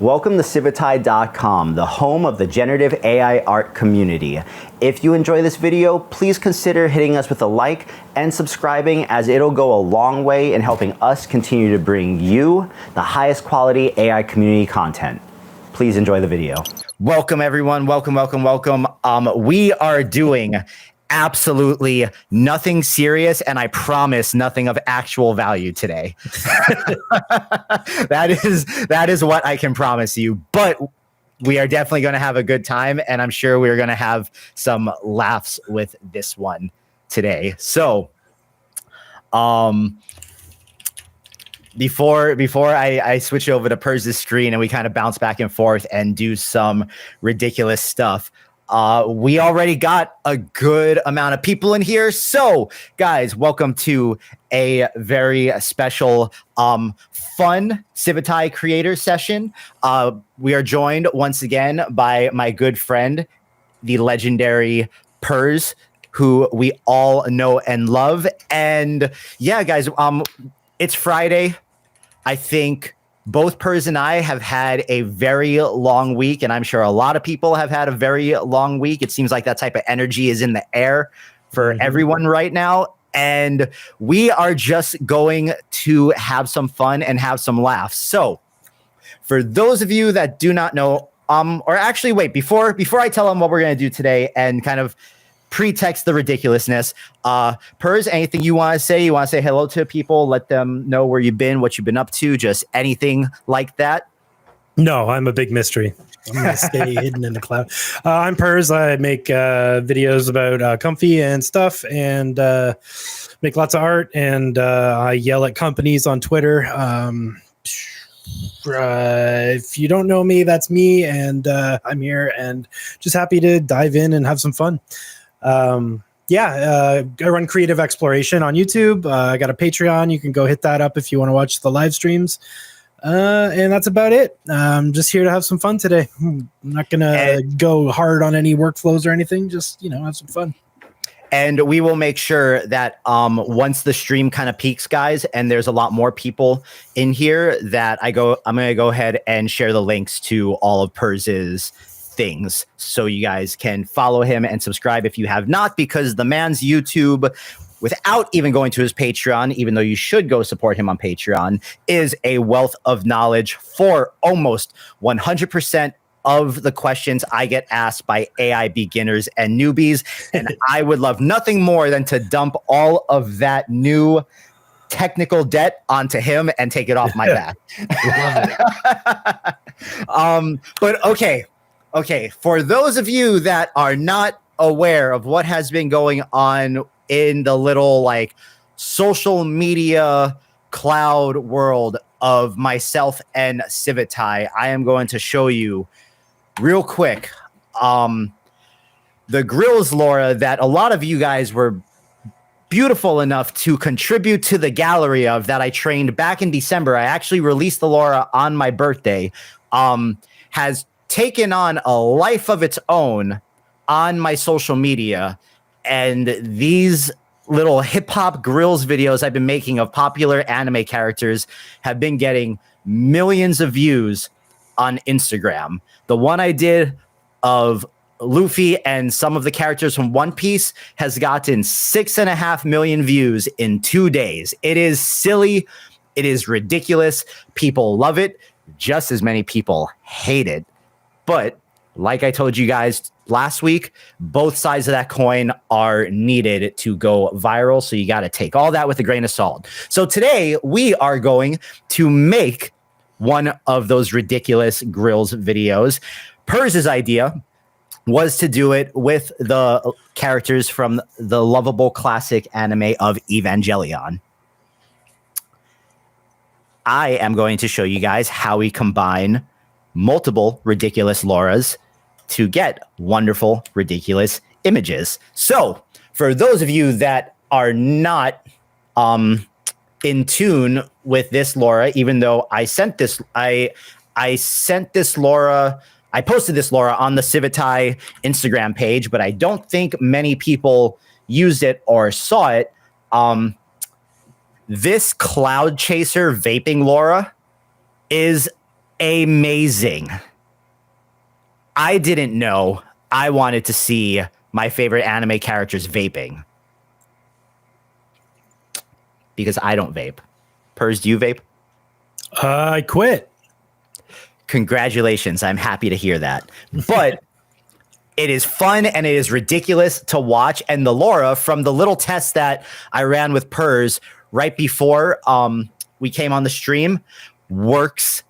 Welcome to Civitai.com, the home of the generative AI art community. If you enjoy this video, please consider hitting us with a like and subscribing, as it'll go a long way in helping us continue to bring you the highest quality AI community content. Please enjoy the video. Welcome everyone, welcome. We are doing absolutely nothing serious, and I promise nothing of actual value today. That is what I can promise you. But we are definitely going to have a good time, and I'm sure we're going to have some laughs with this one today. So, before I switch over to Purz's screen and we kind of bounce back and forth and do some ridiculous stuff, we already got a good amount of people in here. So, guys, welcome to a very special, fun Civitai creator session. We are joined once again by my good friend, the legendary Purz, who we all know and love. And yeah, guys, it's Friday. I think both Purz and I have had a very long week, and I'm sure a lot of people have had a very long week. It seems like that type of energy is in the air for everyone right now. And we are just going to have some fun and have some laughs. So for those of you that do not know, or actually wait, before I tell them what we're going to do today and kind of pretext the ridiculousness, Purz, anything you want to say? You want to say hello to people, let them know where you've been, what you've been up to, just anything like that? No, I'm a big mystery. I'm going to stay hidden in the cloud. I'm Purz. I make videos about comfy and stuff, and make lots of art, and I yell at companies on Twitter. If you don't know me, that's me, and I'm here and just happy to dive in and have some fun. I run creative exploration on YouTube. I got a Patreon. You can go hit that up if you want to watch the live streams. And that's about it. I'm just here to have some fun today. I'm not going to go hard on any workflows or anything. Just, have some fun. And we will make sure that once the stream kind of peaks, guys, and there's a lot more people in here, that I'm going to go ahead and share the links to all of Purz's things, so you guys can follow him and subscribe if you have not, because the man's YouTube, without even going to his Patreon, even though you should go support him on Patreon, is a wealth of knowledge for almost 100% of the questions I get asked by AI beginners and newbies. And I would love nothing more than to dump all of that new technical debt onto him and take it off my back. But okay, for those of you that are not aware of what has been going on in the little social media cloud world of myself and Civitai, I am going to show you real quick the Grillz LoRA that a lot of you guys were beautiful enough to contribute to the gallery of, that I trained back in December. I actually released the LoRA on my birthday. Has taken on a life of its own on my social media, and these little hip-hop Grillz videos I've been making of popular anime characters have been getting millions of views on Instagram. The one I did of Luffy and some of the characters from One Piece has gotten 6.5 million views in 2 days. It is silly. It is ridiculous. People love it. Just as many people hate it. But like I told you guys last week, both sides of that coin are needed to go viral. So you got to take all that with a grain of salt. So today we are going to make one of those ridiculous Grillz videos. Purz's idea was to do it with the characters from the lovable classic anime of Evangelion. I am going to show you guys how we combine multiple ridiculous LoRAs to get wonderful, ridiculous images. So for those of you that are not in tune with this LoRA, even though I sent this LoRA, I posted this LoRA on the Civitai Instagram page, but I don't think many people used it or saw it. This Cloud Chaser vaping LoRA is amazing. I didn't know I wanted to see my favorite anime characters vaping. Because I don't vape. Purz, do you vape? I quit. Congratulations. I'm happy to hear that. But it is fun and it is ridiculous to watch. And the LoRA, from the little test that I ran with Purz right before we came on the stream, works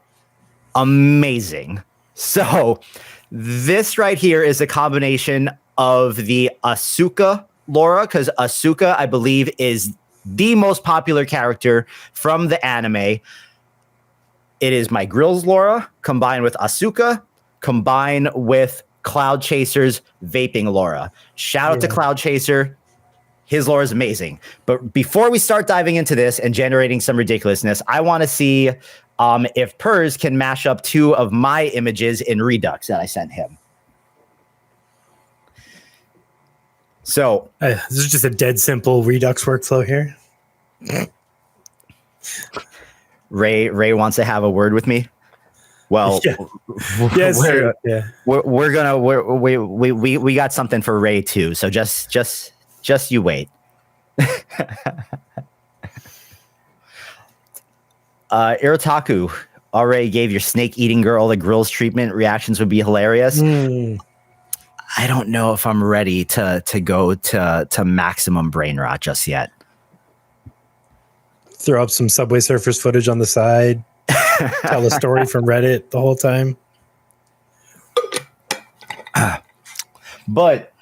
amazing. So this right here is a combination of the Asuka LoRA, because Asuka, I believe, is the most popular character from the anime. It is my Grillz LoRA combined with Asuka, combined with Cloud Chaser's vaping LoRA. Shout out to Cloud Chaser. His LoRA is amazing. But before we start diving into this and generating some ridiculousness, I want to see if Purz can mash up 2 of my images in Redux that I sent him. So this is just a dead simple Redux workflow here. Ray wants to have a word with me. Well, we're gonna we got something for Ray too. So just you wait. Iritaku already gave your snake eating girl the Grillz treatment. Reactions would be hilarious. I don't know if I'm ready to go to maximum brain rot just yet. Throw up some Subway Surfers footage on the side. Tell a story from Reddit the whole time. But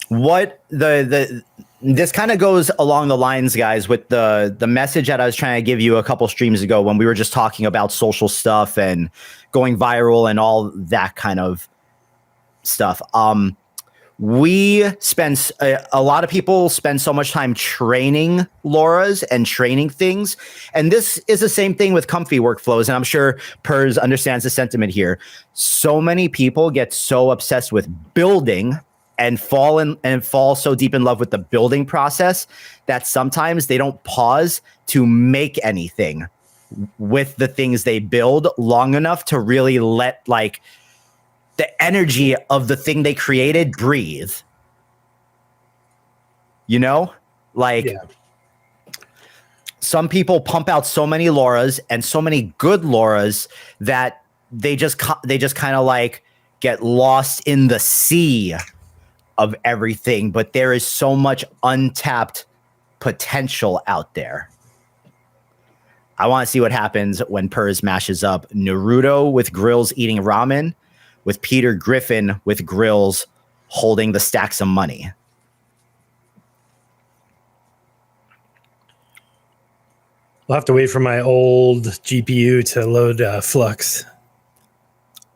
what this kind of goes along the lines, guys, with the message that I was trying to give you a couple streams ago when we were just talking about social stuff and going viral and all that kind of stuff. We spend a lot of people spend so much time training LoRAs and training things. And this is the same thing with comfy workflows. And I'm sure Purz understands the sentiment here. So many people get so obsessed with building and fall so deep in love with the building process that sometimes they don't pause to make anything with the things they build long enough to really let like the energy of the thing they created breathe. You know, like some people pump out so many LoRAs and so many good LoRAs that they just kind of like get lost in the sea of everything. But there is so much untapped potential out there. I want to see what happens when Purz mashes up Naruto with Grillz eating ramen, with Peter Griffin with Grillz holding the stacks of money. We'll have to wait for my old GPU to load Flux.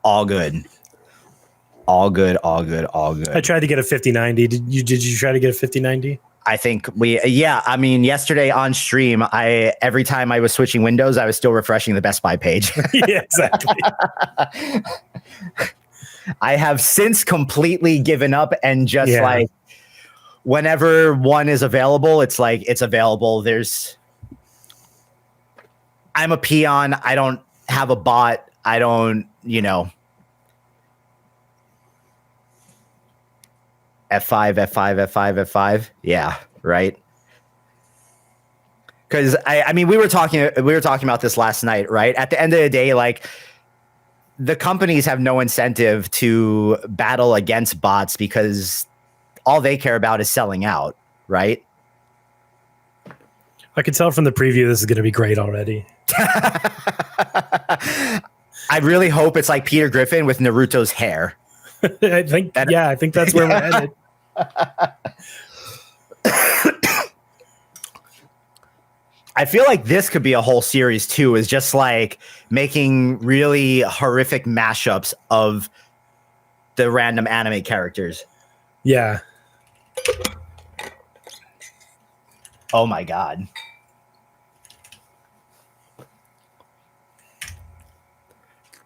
All good. All good. I tried to get a 5090. Did you try to get a 5090? I think I mean, yesterday on stream, every time I was switching windows, I was still refreshing the Best Buy page. Yeah, exactly. I have since completely given up and just like whenever one is available, it's like it's available. I'm a peon. I don't have a bot. I don't, F5. Yeah, right. Because I mean, we were talking about this last night, right? At the end of the day, like the companies have no incentive to battle against bots because all they care about is selling out, right? I can tell from the preview this is going to be great already. I really hope it's like Peter Griffin with Naruto's hair. I think that's where we're headed. I feel like this could be a whole series too, is just like making really horrific mashups of the random anime characters. Yeah. Oh my God.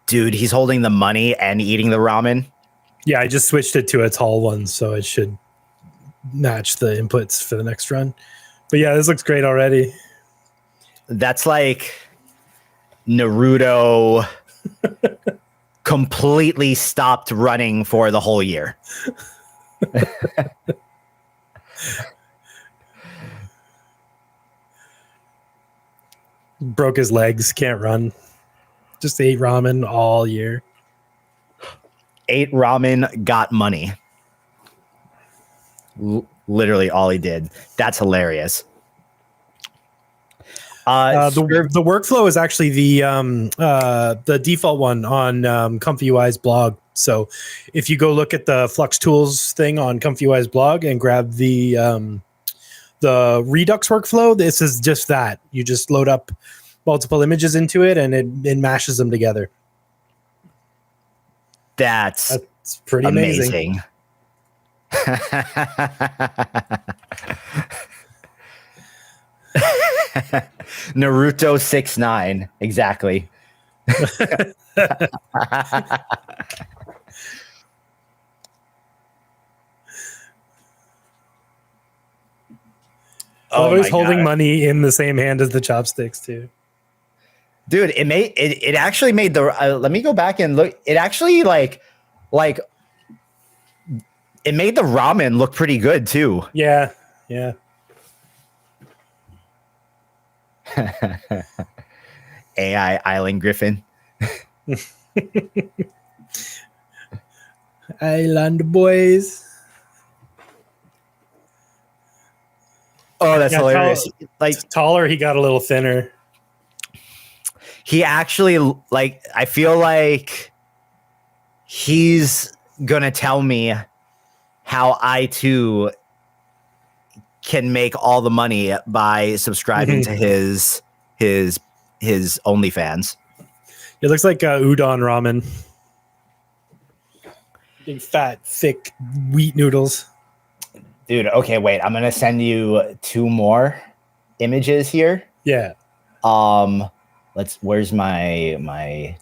Dude, he's holding the money and eating the ramen. Yeah, I just switched it to a tall one, so it should match the inputs for the next run. But yeah, this looks great already. That's like Naruto completely stopped running for the whole year. Broke his legs, can't run. Just ate ramen all year. Ate ramen, got money. Literally all he did. That's hilarious. The workflow is actually the default one on ComfyUI's blog. So if you go look at the Flux Tools thing on ComfyUI's blog and grab the Redux workflow, this is just that. You just load up multiple images into it and it mashes them together. That's pretty amazing. Naruto 6'9", exactly. Always holding money in the same hand as the chopsticks too. Dude, it actually made the let me go back and look. It actually like it made the ramen look pretty good too. Yeah. AI Island Griffin. Island boys. Oh, that's hilarious. Taller, he got a little thinner. He actually, I feel like he's gonna tell me how I too can make all the money by subscribing to his OnlyFans. It looks like udon ramen. Big fat, thick wheat noodles. Dude, okay, wait. I'm gonna send you 2 more images here. Yeah. Where's my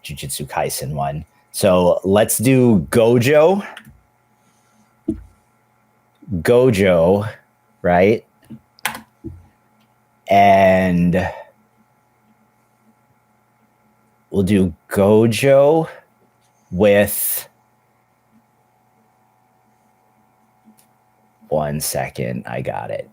Jujutsu Kaisen one? So let's do Gojo, right? And we'll do Gojo with 1 second. I got it.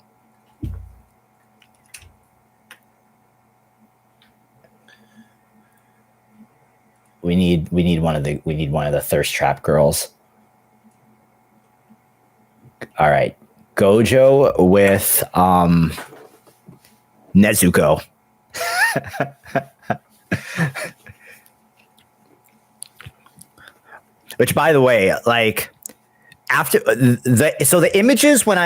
We need one of the thirst trap girls. All right. Gojo with Nezuko. Which, by the way, after the images, when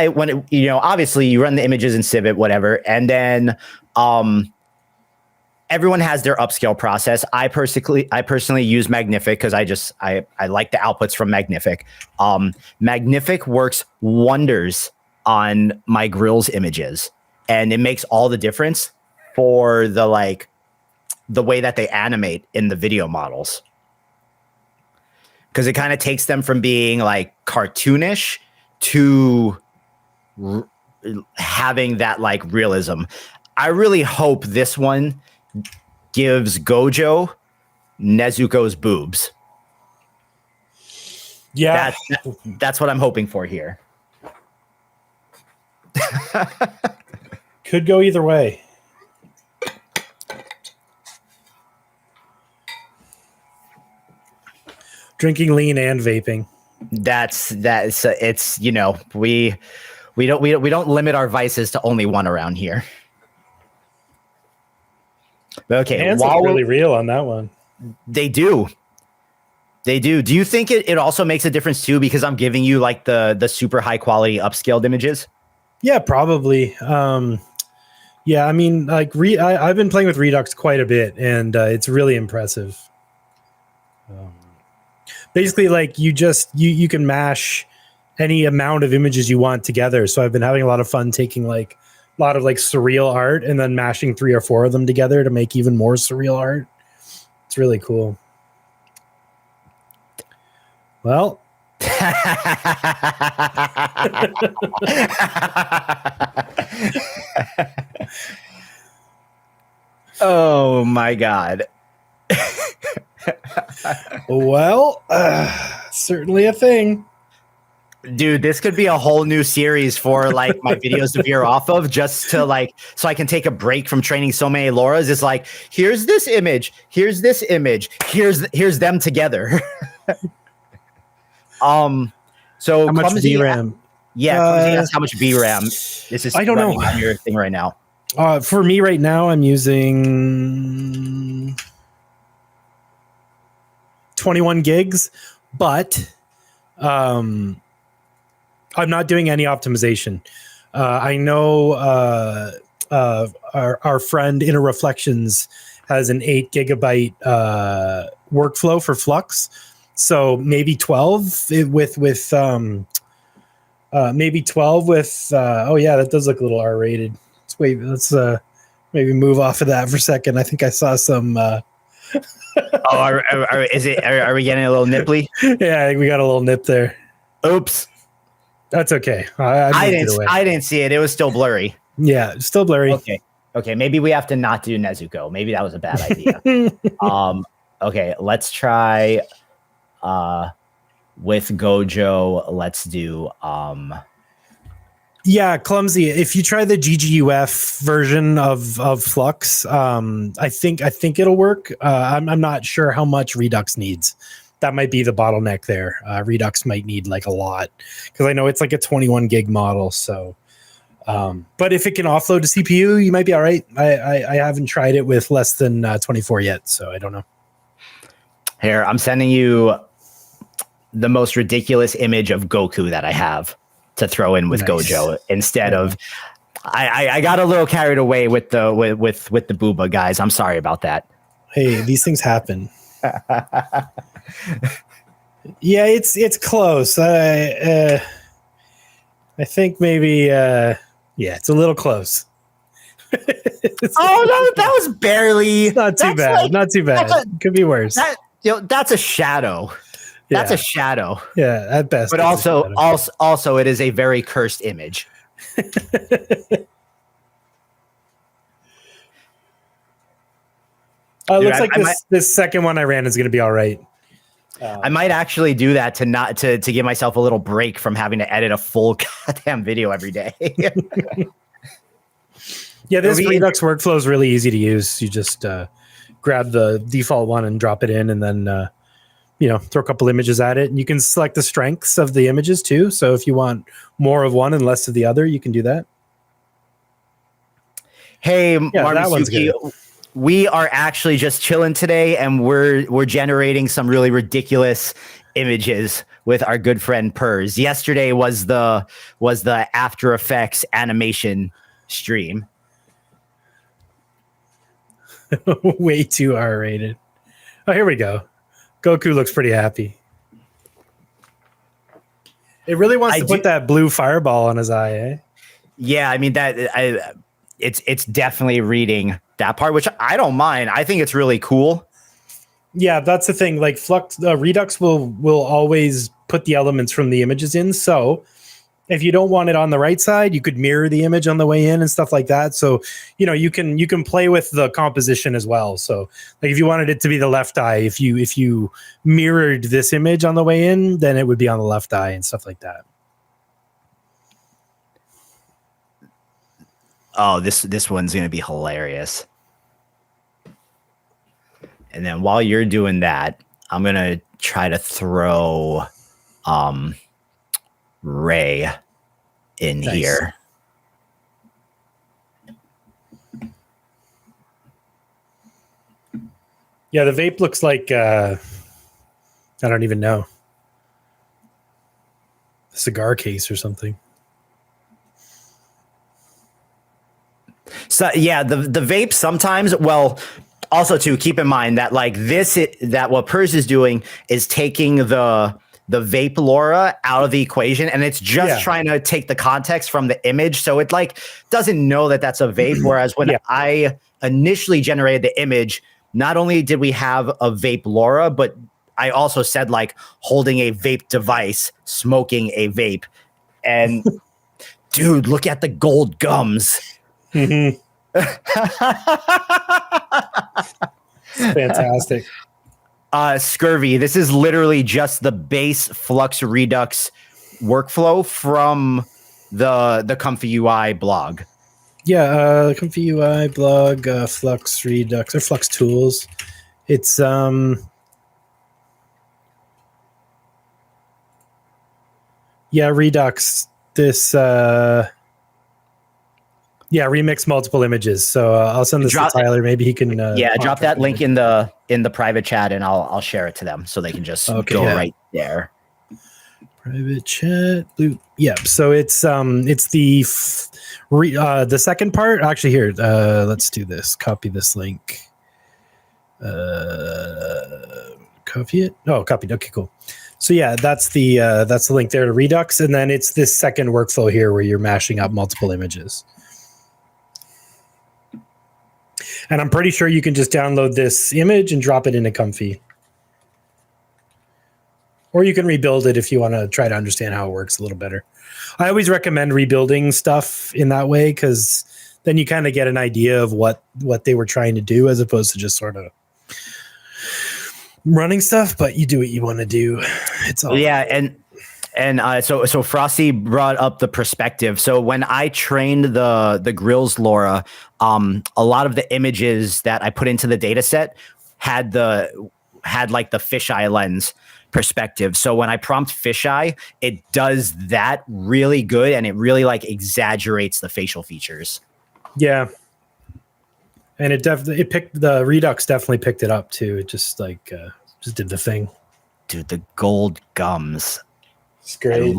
obviously you run the images in Civitai, whatever, and then everyone has their upscale process. I personally use Magnific because I like the outputs from Magnific. Magnific works wonders on my Grillz images, and it makes all the difference for the way that they animate in the video models. Because it kind of takes them from being cartoonish to having that realism. I really hope this one gives Gojo Nezuko's boobs. Yeah. That's what I'm hoping for here. Could go either way. Drinking lean and vaping. It's we don't limit our vices to only one around here. Okay, hands look really real on that one. They do. Do you think it also makes a difference too because I'm giving you the super high quality upscaled images? Yeah, probably. Yeah, I mean, I've been playing with Redux quite a bit, and it's really impressive. Basically, you can mash any amount of images you want together. So I've been having a lot of fun taking a lot of surreal art and then mashing 3 or 4 of them together to make even more surreal art. It's really cool. Well. Oh my God. Well, certainly a thing. Dude, this could be a whole new series for like my videos to veer off of, just to like, so I can take a break from training so many LoRAs. It's like, here's this image, here's here's them together. So How much Clumsy, VRAM? Clumsy asks how much VRAM this is. I don't know. On your thing right now. For me right now, I'm using 21 gigs, but I'm not doing any optimization. I know our friend Inner Reflections has an 8 gigabyte workflow for Flux, so maybe 12 with maybe 12 with. Oh yeah, that does look a little R rated. Let's maybe move off of that for a second. I think I saw some. Are we getting a little nipply? Yeah, we got a little nip there. Oops. That's okay. I didn't see it. It was still blurry. Yeah, still blurry. Okay. Maybe we have to not do Nezuko. Maybe that was a bad idea. Okay. Let's try with Gojo. Let's do Yeah, Clumsy. If you try the GGUF version of Flux, I think it'll work. I'm not sure how much Redux needs. That might be the bottleneck there. Redux might need like a lot, because I know it's like a 21 gig model. So, but if it can offload to CPU, you might be all right. I haven't tried it with less than 24 yet, so I don't know. Here, I'm sending you the most ridiculous image of Goku that I have to throw in with Gojo instead of. I got a little carried away with the with the booba, guys. I'm sorry about that. Hey, these things happen. Yeah, it's close. I think maybe it's a little close. No, that was barely. Not too bad. Like, not too bad. Could be worse. That's a shadow. Yeah. That's a shadow. Yeah, at best. But also, it is a very cursed image. It looks like this second one I ran is going to be all right. I might actually do that to give myself a little break from having to edit a full goddamn video every day. Yeah, this Redux workflow is really easy to use. You just grab the default one and drop it in, and then throw a couple images at it. And you can select the strengths of the images too. So if you want more of one and less of the other, you can do that. Hey, that one's good. We are actually just chilling today, and we're generating some really ridiculous images with our good friend Purz. Yesterday was the After Effects animation stream. Way too R-rated. Oh, here we go. Goku looks pretty happy. It really wants to put that blue fireball on his eye, eh? Yeah, I mean it's definitely reading that part, which I don't mind. I think it's really cool. Yeah, that's the thing. Like Redux will always put the elements from the images in. So if you don't want it on the right side, you could mirror the image on the way in and stuff like that. So, you can play with the composition as well. So like if you wanted it to be the left eye, if you mirrored this image on the way in, then it would be on the left eye and stuff like that. Oh, this one's going to be hilarious. And then while you're doing that, I'm going to try to throw Ray in here. Yeah, the vape looks like I don't even know. A cigar case or something. So yeah, the vape sometimes, well, also to keep in mind that like that what Purz is doing is taking the vape LoRA out of the equation, and it's just trying to take the context from the image. So it like doesn't know that that's a vape. Whereas when I initially generated the image, not only did we have a vape LoRA, but I also said like holding a vape device, smoking a vape. And dude, look at the gold gums. Mm-hmm. Fantastic. Scurvy. This is literally just the base Flux Redux workflow from the Comfy UI blog. Yeah, Comfy UI blog, Flux Redux or Flux Tools. It's Redux. This remix multiple images. So I'll send this to Tyler. Maybe he can. Drop that link in the private chat, and I'll share it to them so they can just go right there. Private chat. Yeah. So it's the second part. Actually, here. Let's do this. Copy this link. Copy it. Oh, copied. Okay, cool. So yeah, that's the link there to Redux, and then it's this second workflow here where you're mashing up multiple images. And I'm pretty sure you can just download this image and drop it into Comfy. Or you can rebuild it if you want to try to understand how it works a little better. I always recommend rebuilding stuff in that way because then you kind of get an idea of what they were trying to do as opposed to just sort of running stuff, but you do what you want to do. It's all so Frosty brought up the perspective. So when I trained the Grillz LoRA, a lot of the images that I put into the data set had like the fisheye lens perspective. So when I prompt fisheye, it does that really good, and it really like exaggerates the facial features. Yeah. And the Redux definitely picked it up too. It just did the thing. Dude, the gold gums. It's great.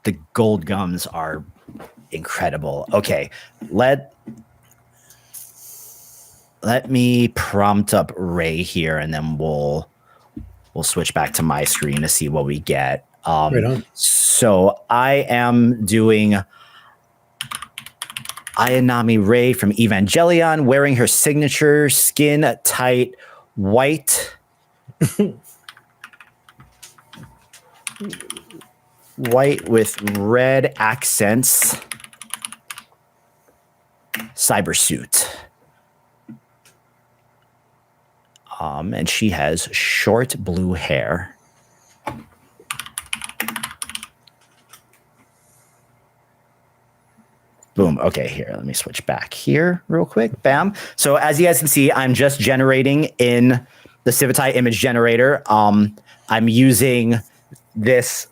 The gold gums are incredible. Okay, let me prompt up Ray here, and then we'll switch back to my screen to see what we get. Right on. So I am doing Ayanami Ray from Evangelion wearing her signature skin tight white with red accents cyber suit. And she has short blue hair. Boom. Okay, here, let me switch back here real quick. Bam. So as you guys can see, I'm just generating in the Civitai image generator. I'm using this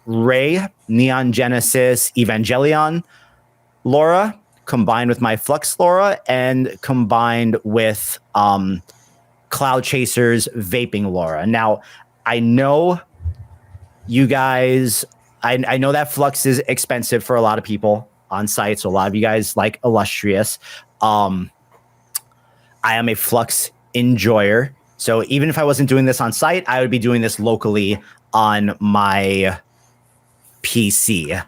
Ray Neon Genesis Evangelion LoRA combined with my Flux LoRA and combined with Cloud Chaser's vaping LoRA. Now, I know you guys, I know that Flux is expensive for a lot of people on site, so a lot of you guys like Illustrious. I am a Flux enjoyer, so even if I wasn't doing this on site, I would be doing this locally on my PC.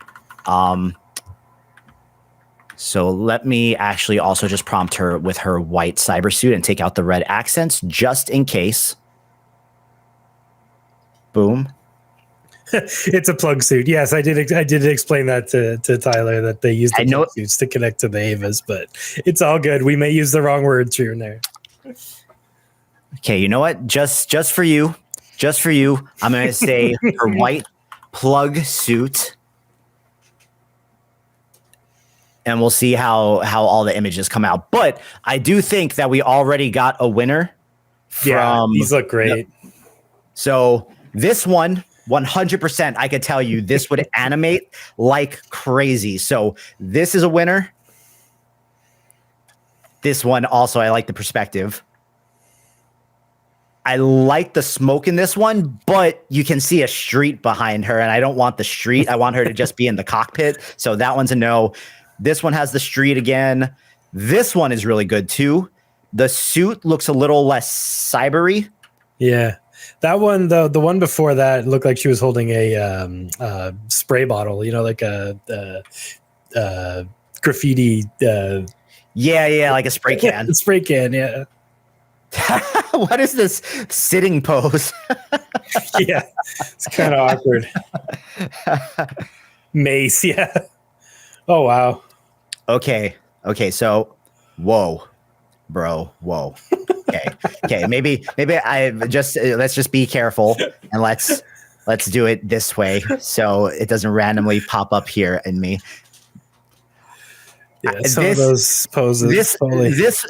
So let me actually also just prompt her with her white cyber suit and take out the red accents just in case. Boom. It's a plug suit. Yes, I did explain that to Tyler that they use the plug suits to connect to the Avas, but it's all good. We may use the wrong words here and there. Okay, you know what? Just for you, I'm going to say her white plug suit. And we'll see how all the images come out. But I do think that we already got a winner. These look great. So this one, 100%, I could tell you, this would animate like crazy. So this is a winner. This one also, I like the perspective. I like the smoke in this one, but you can see a street behind her, and I don't want the street. I want her to just be in the cockpit. So that one's a no. This one has the street again. This one is really good too. The suit looks a little less cybery. Yeah. That one, the one before that looked like she was holding a spray bottle, like a graffiti. Like a spray can. Spray can, yeah. What is this sitting pose? Yeah, it's kind of awkward. Mace, yeah. Oh, wow. Okay, so, whoa, bro, whoa. Okay. Maybe I just let's just be careful and let's do it this way so it doesn't randomly pop up here in me. Yeah, some of those poses.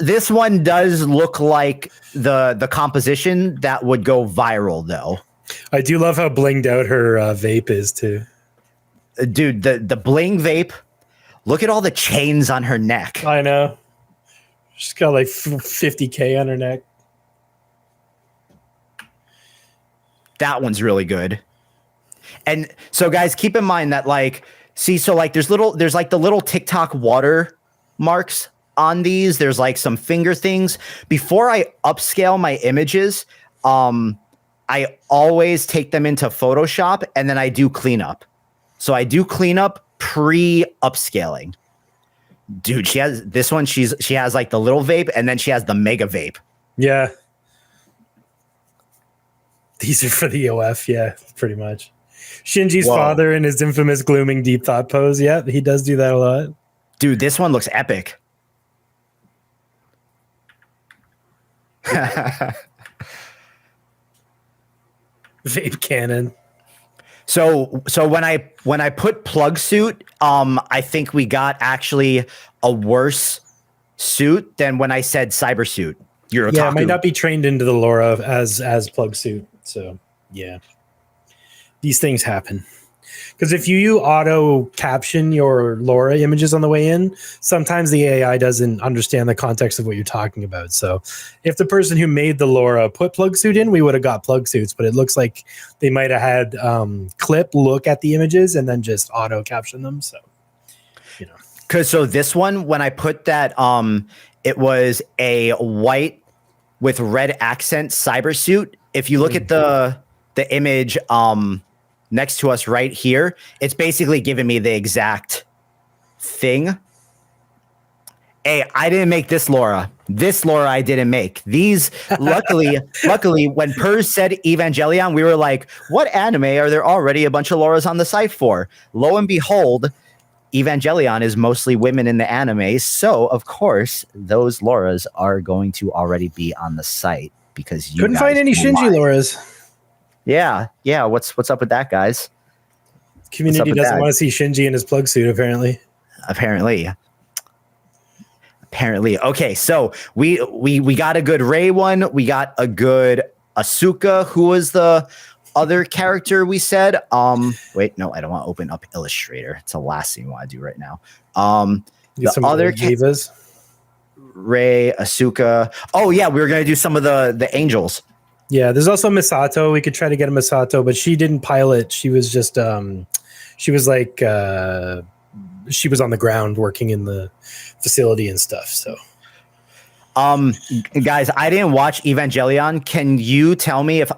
This one does look like the composition that would go viral, though. I do love how blinged out her vape is too. Dude, the bling vape. Look at all the chains on her neck. I know. She's got like 50K on her neck. That one's really good. And so, guys, keep in mind that so there's like the little TikTok water marks on these. There's like some finger things. Before I upscale my images, I always take them into Photoshop and then I do cleanup. So I do cleanup pre-upscaling. Dude, she has this one. She has like the little vape and then she has the mega vape. Yeah. These are for the OF, yeah, pretty much. Shinji's father in his infamous glooming deep thought pose. Yeah, he does do that a lot. Dude, this one looks epic. Vape cannon. So when I put plug suit, I think we got actually a worse suit than when I said cyber suit. Yeah, it might not be trained into the LoRA as plug suit. So yeah, these things happen. Because if you auto caption your LoRA images on the way in, sometimes the AI doesn't understand the context of what you're talking about. So if the person who made the LoRA put plug suit in, we would have got plug suits. But it looks like they might have had Clip look at the images and then just auto caption them. So, Because so this one, when I put that, it was a white with red accent cyber suit. If you look at the image next to us right here, it's basically giving me the exact thing. Hey, I didn't make this LoRA. This LoRA I didn't make. These, luckily, when Purz said Evangelion, we were like, what anime are there already a bunch of LoRAs on the site for? Lo and behold, Evangelion is mostly women in the anime, so of course those LoRAs are going to already be on the site because you couldn't find any Shinji LoRAs. Yeah. What's up with that, guys? Community doesn't want to see Shinji in his plug suit, apparently. Apparently. Okay, so we got a good Rei one. We got a good Asuka. Who was the other character we said? Wait, no, I don't want to open up Illustrator. It's the last thing I want to do right now. The other Divas. Rei, Asuka. Oh yeah, we were gonna do some of the angels. Yeah, there's also Misato. We could try to get a Misato, but she didn't pilot. She was just she was like she was on the ground working in the facility and stuff. So guys, I didn't watch Evangelion. Can you tell me if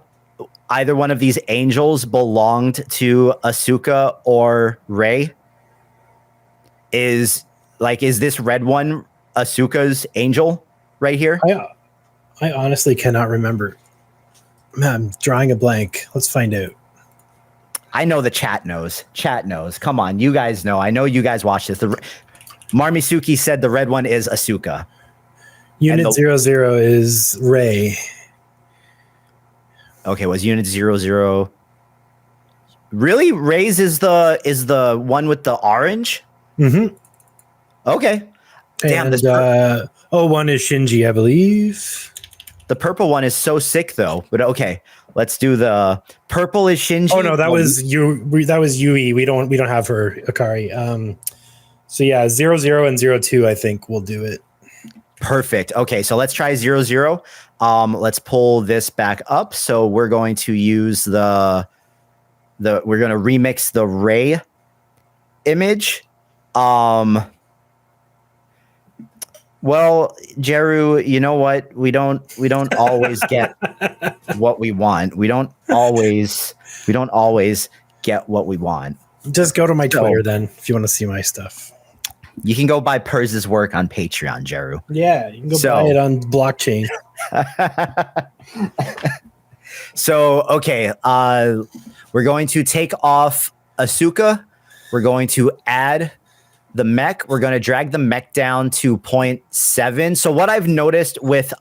either one of these angels belonged to Asuka or Rei? Is this red one Asuka's angel right here? I honestly cannot remember. Man, I'm drawing a blank. Let's find out. I know the chat knows. Come on, you guys know. I know you guys watch this. Marmisuki said the red one is Asuka. Unit 00 is Rei. Okay, was Unit 00 really? Rei's is the one with the orange? Mm-hmm. Okay. Damn, and, 01 is Shinji, I believe. The purple one is so sick, though. But okay, let's do the purple is Shinji. Oh no, that was Yui. We don't have her Akari. So yeah, 00 and 02, I think we'll do it. Perfect. Okay, so let's try 00. Let's pull this back up. So we're going to use we're going to remix the Rei image. Well, Jeru, you know what? We don't always get what we want. We don't always get what we want. Just go to my Twitter then if you want to see my stuff. You can go buy Purz's work on Patreon, Jeru. Yeah, you can go buy it on blockchain. So, okay, we're going to take off Asuka. We're going to add the mech. We're going to drag the mech down to 0.7. So what I've noticed with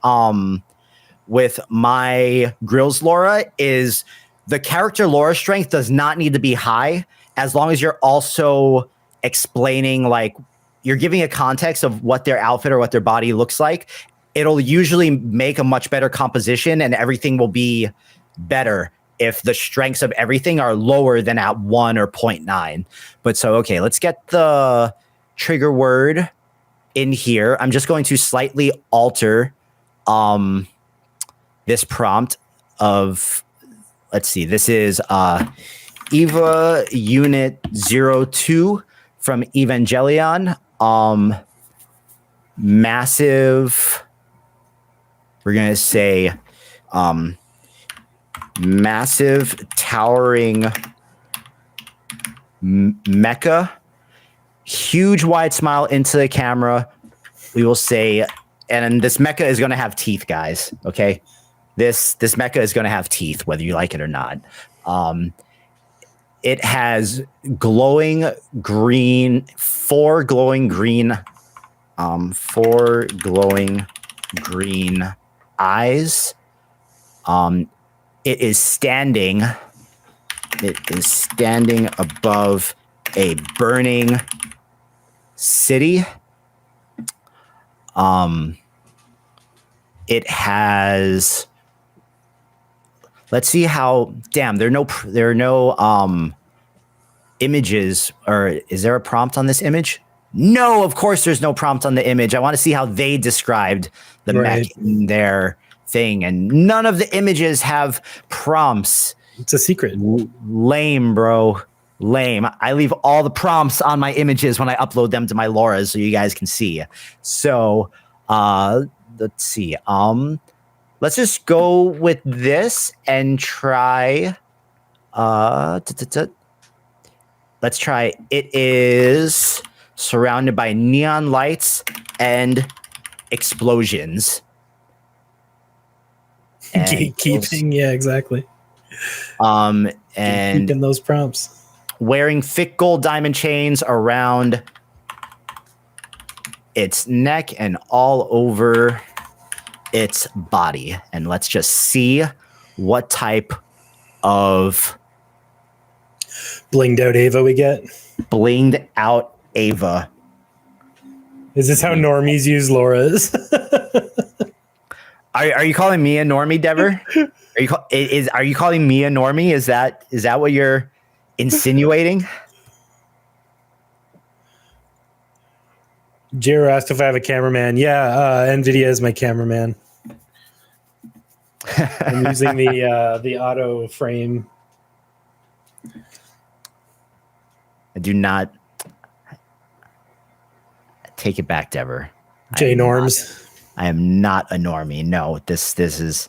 with my Grillz LoRA is the character LoRA strength does not need to be high as long as you're also explaining, like, you're giving a context of what their outfit or what their body looks like. It'll usually make a much better composition and everything will be better if the strengths of everything are lower than at 1 or 0.9. But so, okay, let's get the trigger word in here. I'm just going to slightly alter this prompt of, let's see, this is Eva Unit 02 from Evangelion. Massive, we're going to say massive towering mecha, huge wide smile into the camera. We will say, and this mecha is going to have teeth, guys. Okay, this mecha is going to have teeth, whether you like it or not. It has glowing green, four glowing green eyes. It is standing above a burning city. It has, let's see how, damn, there are no images, or is there a prompt on this image? No, of course there's no prompt on the image. I want to see how they described the mech in their thing, and none of the images have prompts. It's a secret. Lame, bro. Lame. I leave all the prompts on my images when I upload them to my LoRAs so you guys can see. So let's see. Let's just go with this and try. Let's try. It is surrounded by neon lights and explosions. Keeping, yeah, exactly. And keeping those prompts. Wearing thick gold diamond chains around its neck and all over its body. And let's just see what type of blinged out Ava we get. Blinged out Ava. Is this how normies use LoRAs? Are you calling me a normie, Dever? Are you calling me a normie? Is that what you're insinuating? Jiro asked if I have a cameraman. Yeah, NVIDIA is my cameraman. I'm using the auto frame. I do not take it back, Dever. J Norms. I am not a normie. No, this is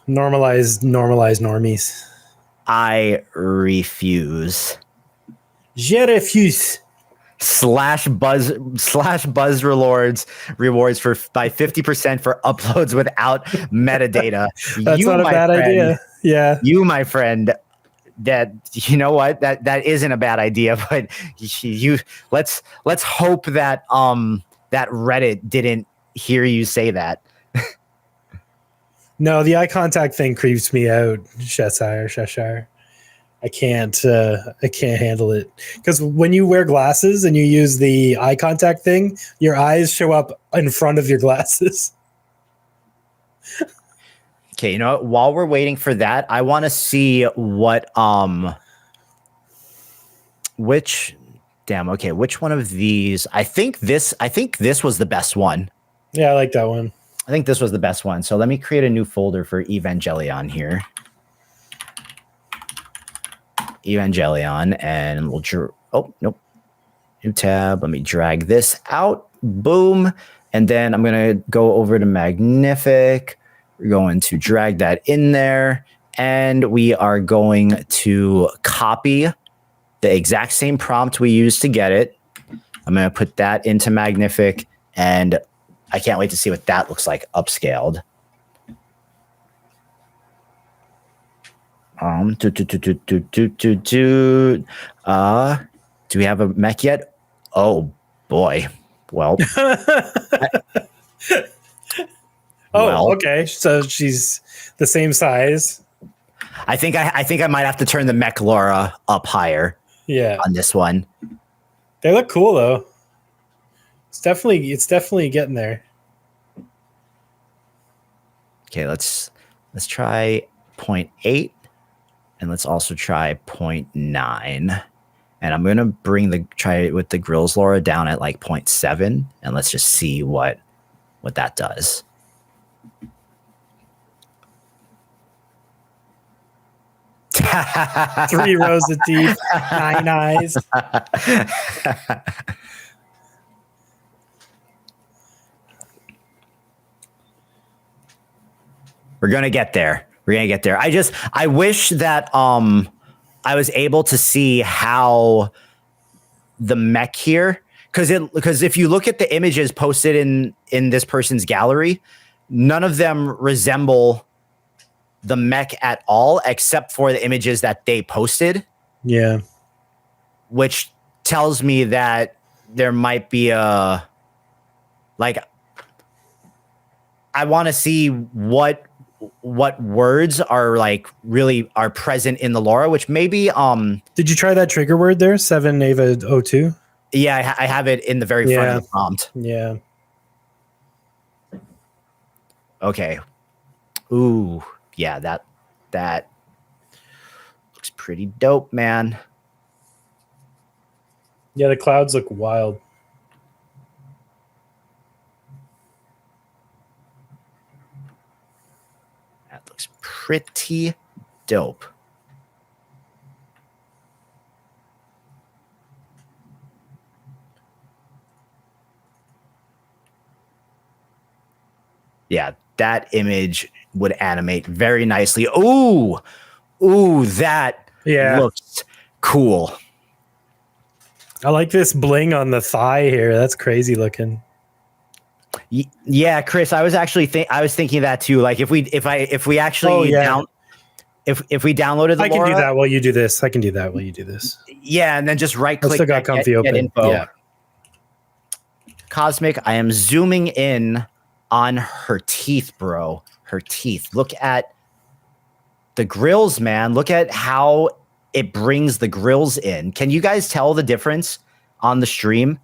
normalized normies. I refuse. Je refuse. Slash buzz rewards for by 50% for uploads without metadata. That's not a bad idea. Yeah. You, my friend, that, you know what, that isn't a bad idea, but you let's hope that that Reddit didn't hear you say that. No, the eye contact thing creeps me out, Cheshire. I can't handle it, because when you wear glasses and you use the eye contact thing, your eyes show up in front of your glasses. Okay, you know what? While we're waiting for that, I want to see what which one of these? I think this was the best one. Yeah, I like that one. I think this was the best one. So let me create a new folder for Evangelion here. Evangelion, and we'll new tab. Let me drag this out. Boom. And then I'm going to go over to Magnific. We're going to drag that in there, and we are going to copy the exact same prompt we used to get it. I'm going to put that into Magnific, and I can't wait to see what that looks like upscaled. Do we have a mech yet? Oh boy. Well, Oh, Well, okay. So she's the same size. I think I might have to turn the mech LoRA up higher Yeah. on this one. They look cool though. It's definitely getting there. Okay, let's try 0.8 and let's also try 0.9. And I'm gonna try it with the Grillz LoRA down at like 0.7, and let's just see what that does. Three rows of teeth, 9 eyes. We're gonna get there. I wish that I was able to see how the mech here, because if you look at the images posted in this person's gallery, none of them resemble the mech at all, except for the images that they posted. Yeah. Which tells me that there might be I want to see what words are like really are present in the LoRA, which maybe Did you try that trigger word there? 7 Ava 02? Yeah, I have it in the very front of the prompt. Yeah. Okay. Ooh, yeah, that looks pretty dope, man. Yeah, the clouds look wild. That looks pretty dope. Yeah, that image would animate very nicely. Ooh, that looks cool. I like this bling on the thigh here. That's crazy looking. Yeah, Chris, I was actually I was thinking that too. Like if we actually if we downloaded the I can LoRA, do that while you do this. I can do that while you do this. Yeah, and then just right click. I still got Comfy open. Get info. Yeah. Cosmic, I am zooming in on her teeth, bro. Her teeth. Look at the grills, man. Look at how it brings the grills in. Can you guys tell the difference on the stream?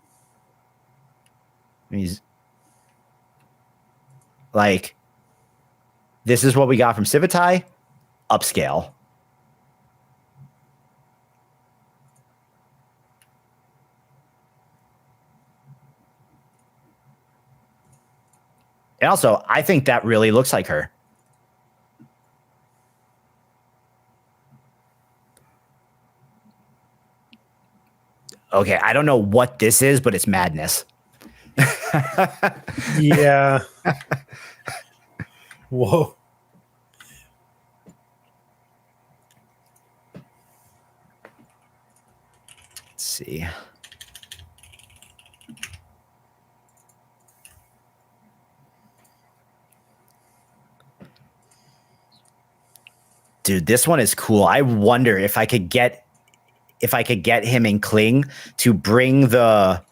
Like, this is what we got from Civitai. Upscale. And also, I think that really looks like her. Okay, I don't know what this is, but it's madness. Yeah. Whoa. Let's see. Dude, this one is cool. I wonder if I could get him in Kling to bring the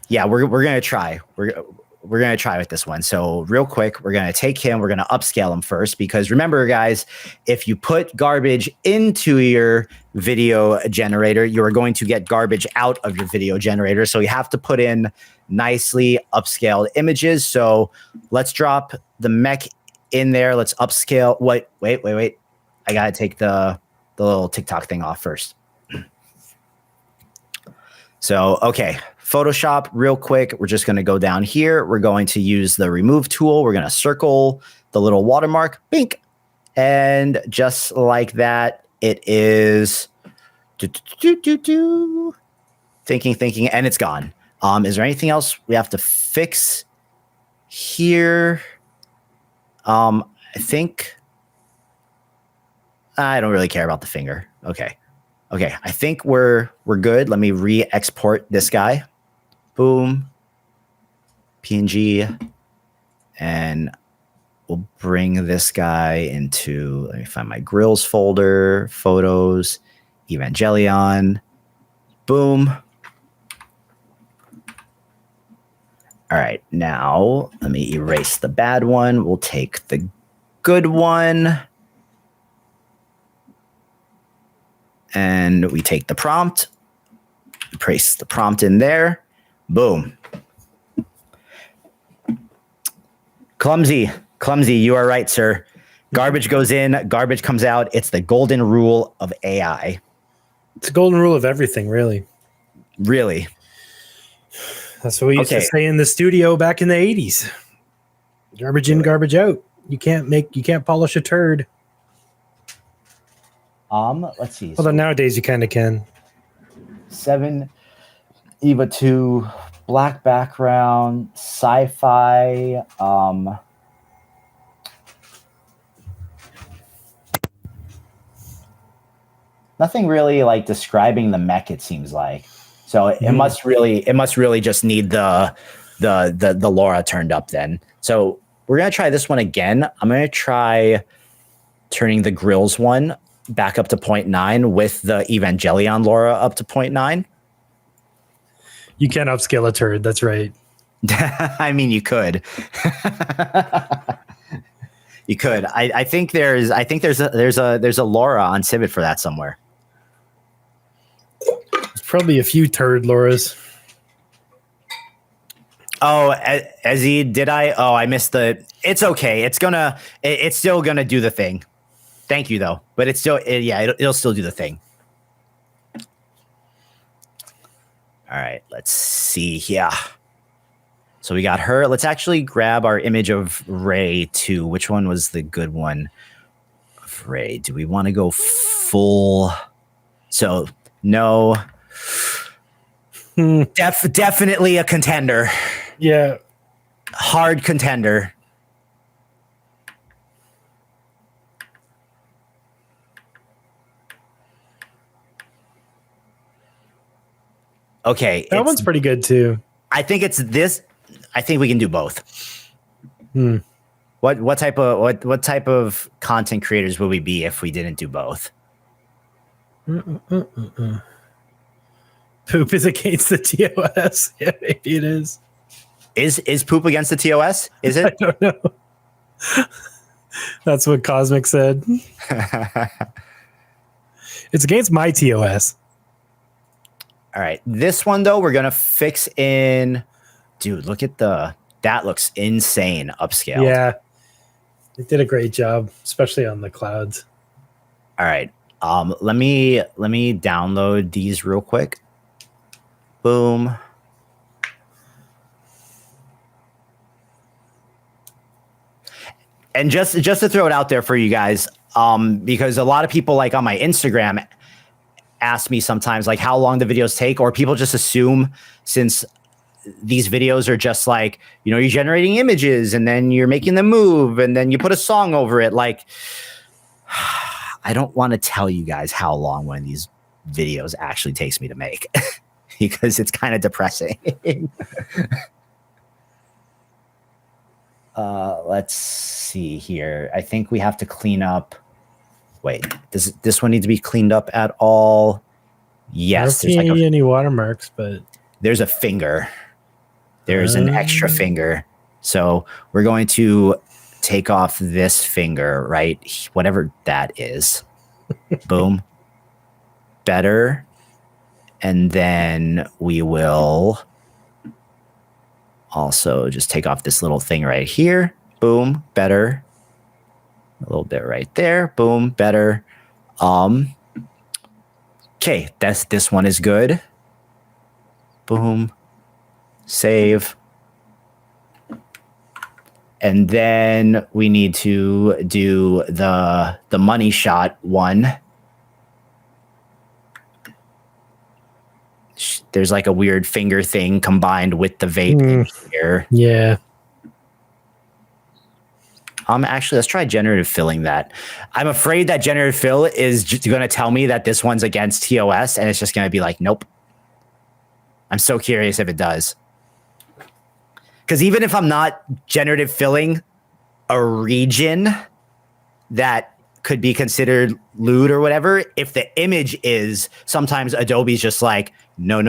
yeah, we're gonna try. We're gonna try with this one. So real quick, we're gonna take him, we're gonna upscale him first, because remember, guys, if you put garbage into your video generator, you are going to get garbage out of your video generator. So you have to put in nicely upscaled images. So let's drop the mech in there. Let's upscale. Wait. I gotta take the little TikTok thing off first. So, okay, Photoshop real quick. We're just going to go down here. We're going to use the remove tool. We're going to circle the little watermark, bink. And just like that, it is thinking, and it's gone. Is there anything else we have to fix here? I think I don't really care about the finger. Okay, I think we're good. Let me re-export this guy. Boom. PNG. And we'll bring this guy into, let me find my Grillz folder, photos, Evangelion. Boom. All right, now let me erase the bad one. We'll take the good one. And we take the prompt, place the prompt in there. Boom. Clumsy, you are right, sir. Garbage goes in, garbage comes out. It's the golden rule of AI. It's a golden rule of everything, really. Really? That's what we used to say in the studio back in the 80s. Garbage in, garbage out. You can't polish a turd. Let's see. Although nowadays you kind of can. 7 EVA 2 black background, sci-fi, nothing really like describing the mech, it seems like. So it must really just need the LoRA turned up then. So we're gonna try this one again. I'm gonna try turning the Grillz one back up to 0.9 with the Evangelion LoRA up to 0.9. You can upscale a turd. That's right. I mean, you could. You could. I think there's a LoRA on Civitai for that somewhere. There's probably a few turd LoRAs. Oh, Ezzy, did I? Oh, I missed the. It's okay. It's still gonna do the thing. Thank you though, but it's still it'll still do the thing. All right, let's see here. So we got her. Let's actually grab our image of Ray too. Which one was the good one of Ray? Do we want to go full? So no. Definitely a contender. Yeah. Hard contender. Okay. That one's pretty good too. I think it's this. I think we can do both. What type of content creators would we be if we didn't do both? Poop is against the TOS. Yeah, maybe it is. Is poop against the TOS? Is it? I don't know. That's what Cosmic said. It's against my TOS. All right. This one, though, we're going to fix in. Dude, look at that looks insane upscale. Yeah. It did a great job, especially on the clouds. All right. Let me download these real quick. Boom. And just to throw it out there for you guys, because a lot of people like on my Instagram ask me sometimes like how long the videos take, or people just assume since these videos are just like, you're generating images and then you're making them move and then you put a song over it. Like, I don't want to tell you guys how long one of these videos actually takes me to make because it's kind of depressing. Let's see here. I think we have to clean up. Wait, does this one need to be cleaned up at all? Yes. I don't see any watermarks, but there's a finger. There's an extra finger. So we're going to take off this finger, right? Whatever that is. Boom. Better. And then we will also just take off this little thing right here. Boom. Better. A little bit right there. Boom. Better. Okay. This one is good. Boom. Save. And then we need to do the money shot one. There's like a weird finger thing combined with the vape here. Yeah. Actually, let's try generative filling that. I'm afraid that generative fill is going to tell me that this one's against TOS, and it's just going to be like, nope. I'm so curious if it does. Because even if I'm not generative filling a region that could be considered lewd or whatever, if the image is, sometimes Adobe's just like, no.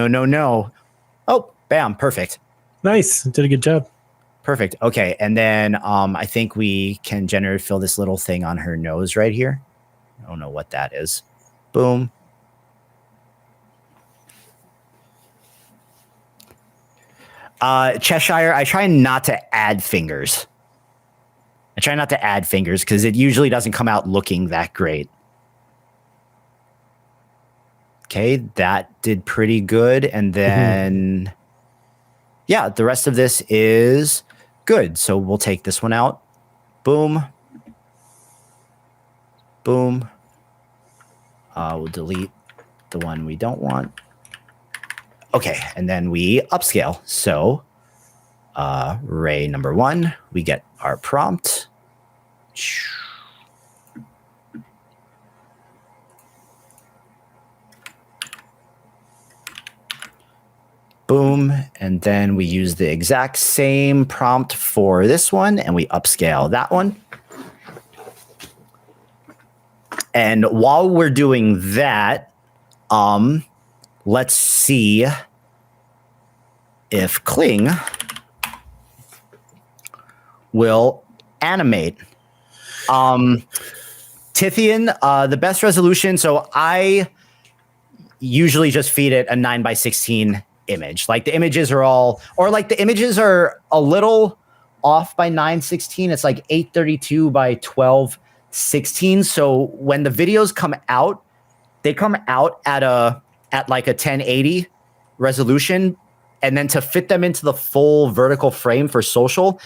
Oh, bam, perfect. Nice. Did a good job. Perfect. Okay. And then I think we can generally fill this little thing on her nose right here. I don't know what that is. Boom. Cheshire, I try not to add fingers. Because it usually doesn't come out looking that great. Okay, that did pretty good. And then, yeah, the rest of this is good. So we'll take this one out. Boom. Boom. We'll delete the one we don't want. Okay, and then we upscale. So ray number 1, we get our prompt. Boom, and then we use the exact same prompt for this one, and we upscale that one. And while we're doing that, let's see if Kling will animate. Tithian, the best resolution. So I usually just feed it a 9:16 image. Like the images are all, or like the images are a little off by 9:16. It's like 832 by 12:16. So when the videos come out, they come out at like a 1080 resolution. And then to fit them into the full vertical frame for social,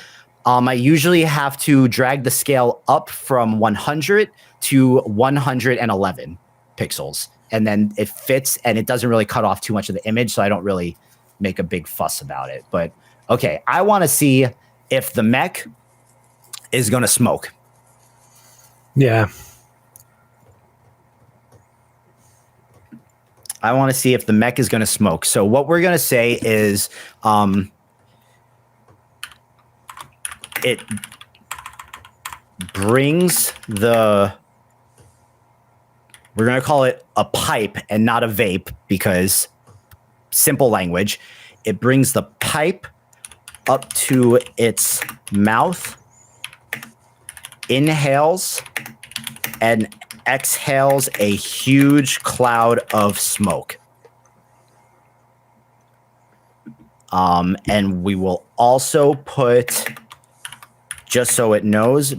I usually have to drag the scale up from 100 to 111 pixels. And then it fits and it doesn't really cut off too much of the image. So I don't really make a big fuss about it. But okay, I want to see if the mech is going to smoke. Yeah. I want to see if the mech is going to smoke. So what we're going to say is it brings the, we're going to call it a pipe and not a vape because simple language. It brings the pipe up to its mouth, inhales, and exhales a huge cloud of smoke. And we will also put, just so it knows,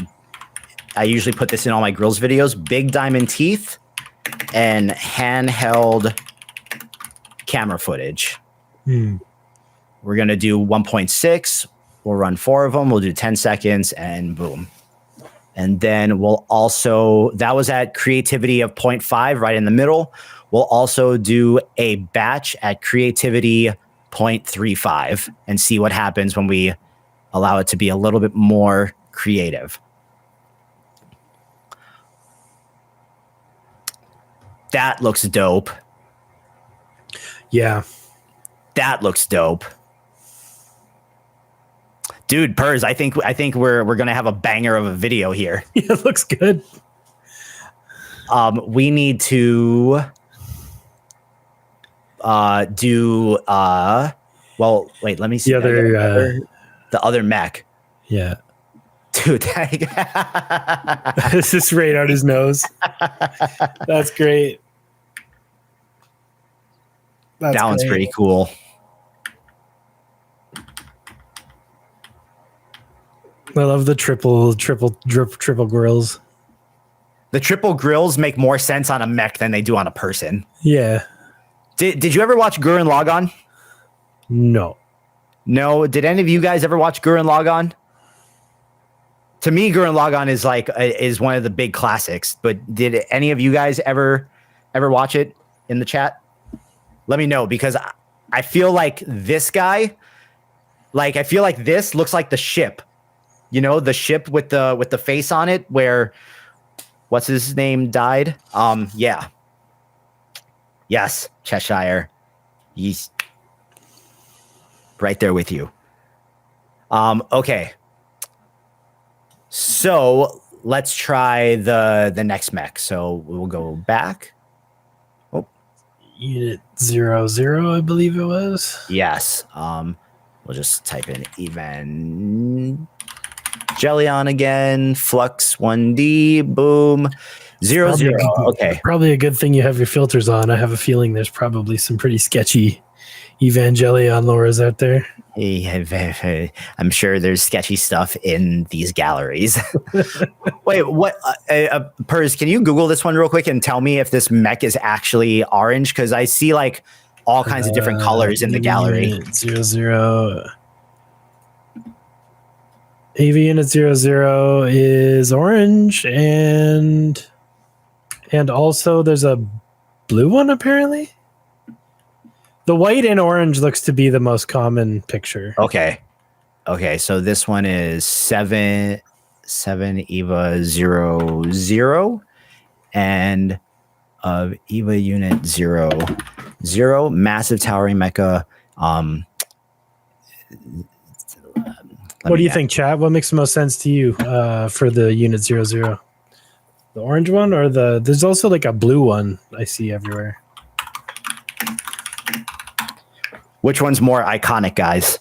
I usually put this in all my Grillz videos, big diamond teeth and handheld camera footage. We're going to do 1.6. We'll run 4 of them. We'll do 10 seconds and boom. And then we'll also, that was at creativity of 0.5 right in the middle. We'll also do a batch at creativity 0.35 and see what happens when we allow it to be a little bit more creative. That looks dope. Yeah. That looks dope. Dude, Purz, I think we're gonna have a banger of a video here. Yeah, it looks good. We need to do well, wait, let me see the other mech. Yeah. Dude, this is right on his nose. That's great. That one's pretty cool. I love the triple grills. The triple grills make more sense on a mech than they do on a person. Yeah. Did you ever watch Gurren Lagann? No. No. Did any of you guys ever watch Gurren Lagann? To me, Gurren Lagann is one of the big classics. But did any of you guys ever watch it in the chat? Let me know, because I feel like this guy, I feel like this looks like the ship. You know, the ship with the face on it where, what's his name, died? Yeah. Yes, Cheshire. He's right there with you. Okay. So let's try the next mech. So we'll go back. Unit 00, I believe it was. Yes. We'll just type in Evangelion again, Flux 1D, boom, 0, 0. Okay. Probably a good thing you have your filters on. I have a feeling there's probably some pretty sketchy Evangelion LoRAs out there. I'm sure there's sketchy stuff in these galleries. Wait, what? Purz, can you Google this one real quick and tell me if this mech is actually orange? Because I see like all kinds of different colors in the gallery. 00. AV unit 00 is orange, and also there's a blue one apparently. The white and orange looks to be the most common picture. Okay, so this one is 7 EVA 00 and EVA unit 00, massive towering mecha. What do you think, chat? What makes the most sense to you for the unit 00? The orange one, or there's also like a blue one I see everywhere. Which one's more iconic, guys?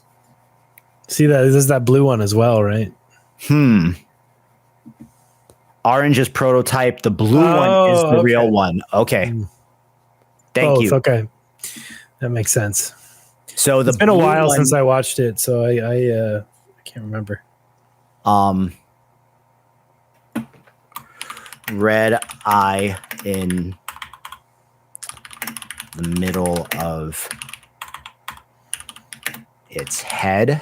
See that there's that blue one as well, right? Orange is prototype. The blue one is the real one. Okay. Thank you. Okay. That makes sense. So it's been a while since I watched it, so I can't remember. Red eye in the middle of its head.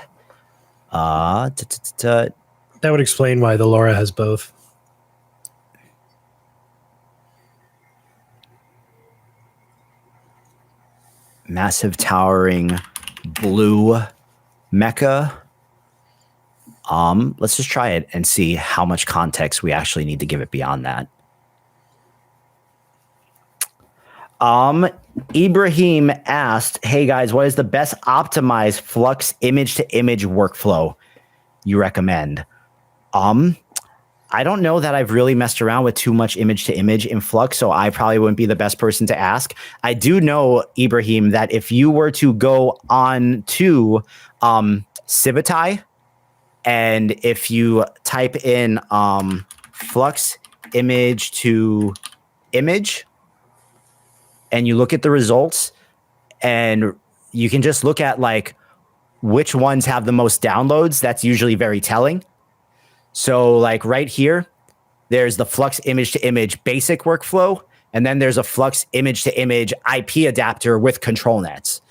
That would explain why the LoRA has both. Massive towering blue mecha. Let's just try it and see how much context we actually need to give it beyond that. Ibrahim asked, hey guys, what is the best optimized Flux image to image workflow you recommend? I don't know that I've really messed around with too much image to image in Flux, so I probably wouldn't be the best person to ask. I do know, Ibrahim, that if you were to go on to Civitai, and if you type in Flux image to image, and you look at the results, and you can just look at like which ones have the most downloads, that's usually very telling. So like right here, there's the Flux image to image basic workflow, and then there's a Flux image to image IP adapter with control nets.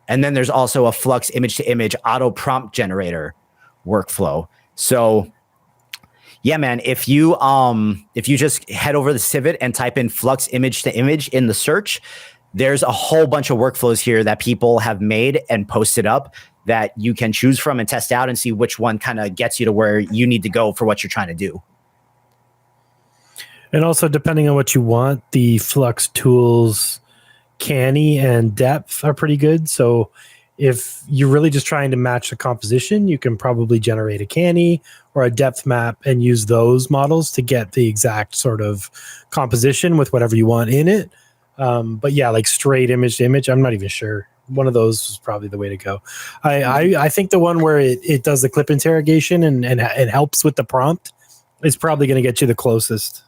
And then there's also a Flux image to image auto prompt generator workflow. So yeah, man, if you just head over to Civit and type in Flux image to image in the search, there's a whole bunch of workflows here that people have made and posted up that you can choose from and test out and see which one kind of gets you to where you need to go for what you're trying to do. And also, depending on what you want, the Flux tools canny and depth are pretty good. So if you're really just trying to match the composition, you can probably generate a canny or a depth map and use those models to get the exact sort of composition with whatever you want in it. But yeah, like straight image to image, I'm not even sure. One of those is probably the way to go. I think the one where it does the clip interrogation and it helps with the prompt is probably going to get you the closest.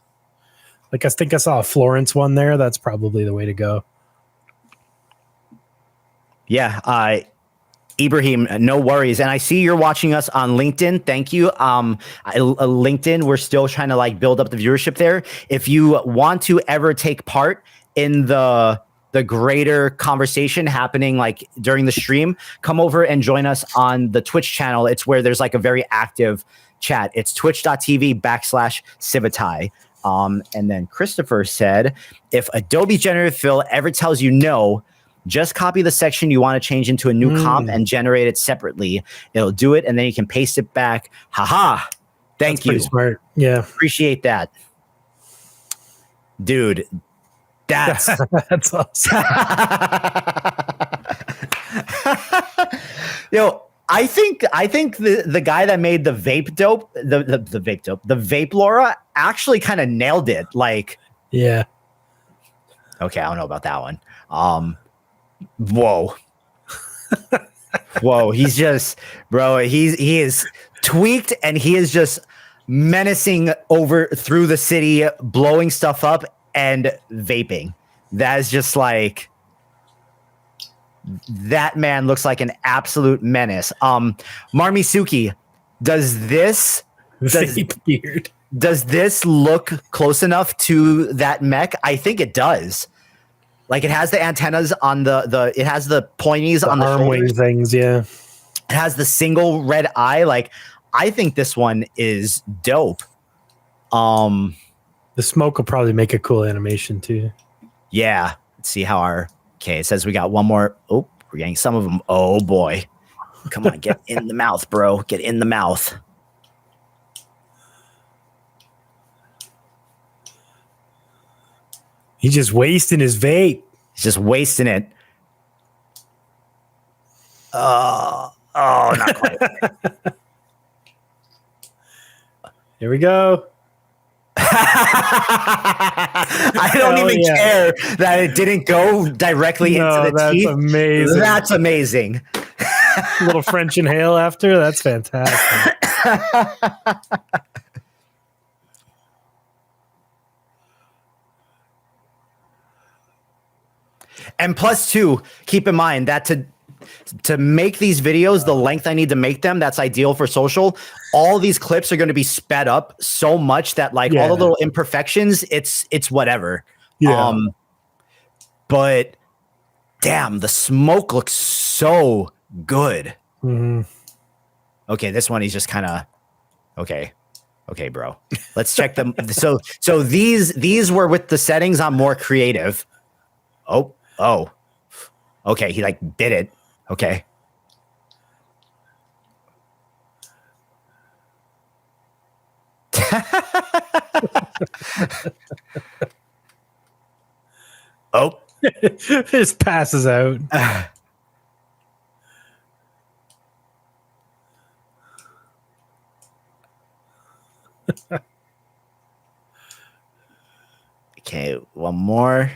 Like I think I saw a Florence one there. That's probably the way to go. Yeah, Ibrahim, no worries. And I see you're watching us on LinkedIn. Thank you. LinkedIn, we're still trying to like build up the viewership there. If you want to ever take part in the greater conversation happening like during the stream, come over and join us on the Twitch channel. It's where there's like a very active chat. It's twitch.tv/Civitai. And then Christopher said, if Adobe Generative Fill ever tells you no, just copy the section you want to change into a new comp and generate it separately. It'll do it, and then you can paste it back. Haha. Thank you. Pretty smart. Yeah. Appreciate that. Dude, that's awesome. Yo, I think the guy that made the vape dope, the vape LoRA actually kind of nailed it. Like, yeah. Okay, I don't know about that one. Whoa. Whoa, he's just, bro, he is tweaked and he is just menacing over through the city, blowing stuff up and vaping. That is just like, that man looks like an absolute menace. Marmisuki, does this beard. Does this look close enough to that mech? I think it does. Like it has the antennas on it has the pointies on the arm wing things, yeah. It has the single red eye. Like I think this one is dope. The smoke will probably make a cool animation too. Yeah. Let's see how it says we got one more. Oh, we're getting some of them. Oh boy. Come on, get in the mouth, bro. Get in the mouth. He's just wasting his vape. He's just wasting it. Not quite. Here we go. I don't even care that it didn't go directly into the teeth. Amazing. That's amazing. A little French inhale after. That's fantastic. And plus two, keep in mind that to make these videos the length I need to make them, that's ideal for social. All these clips are going to be sped up so much that like all the little imperfections, it's whatever. Yeah. But damn, the smoke looks so good. Mm-hmm. Okay, this one he's just kind of okay, bro. Let's check them. So these were with the settings on more creative. Oh, okay. He like bit it. Okay. Oh, just passes out. Okay, one more.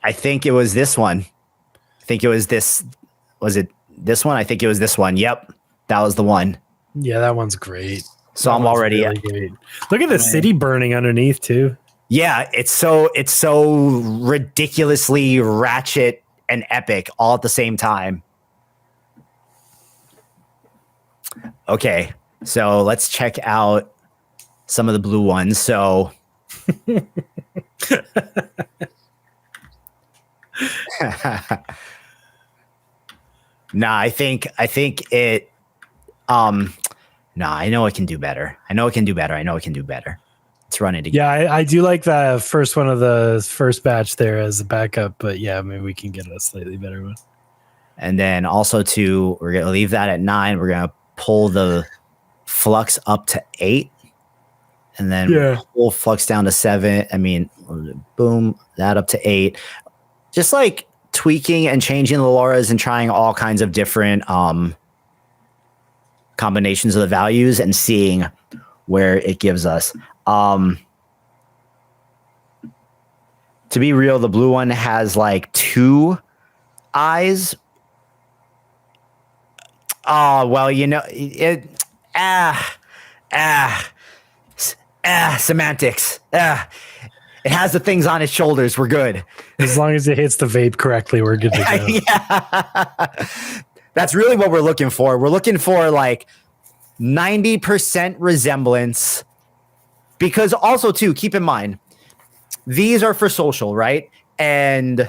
I think it was this one. I think it was this. Was it this one? I think it was this one. Yep. That was the one. Yeah, that one's great. So I'm already really great. Look at the city burning underneath too. Yeah, it's so ridiculously ratchet and epic all at the same time. Okay. So let's check out some of the blue ones. So I think it I know it can do better. I know it can do better. Let's run it again. Yeah, I do like the first one of the first batch there as a backup, but yeah, maybe we can get a slightly better one. And then also we're gonna leave that at 9. We're gonna pull the flux up to 8. And then pull flux down to 7. I mean, boom, that up to 8. Just like tweaking and changing the LoRAs and trying all kinds of different combinations of the values and seeing where it gives us. To be real, the blue one has like 2 eyes. Oh, well, semantics. It has the things on its shoulders. We're good. As long as it hits the vape correctly, we're good to go. Yeah. That's really what we're looking for. We're looking for like 90% resemblance. Because also, too, keep in mind, these are for social, right? And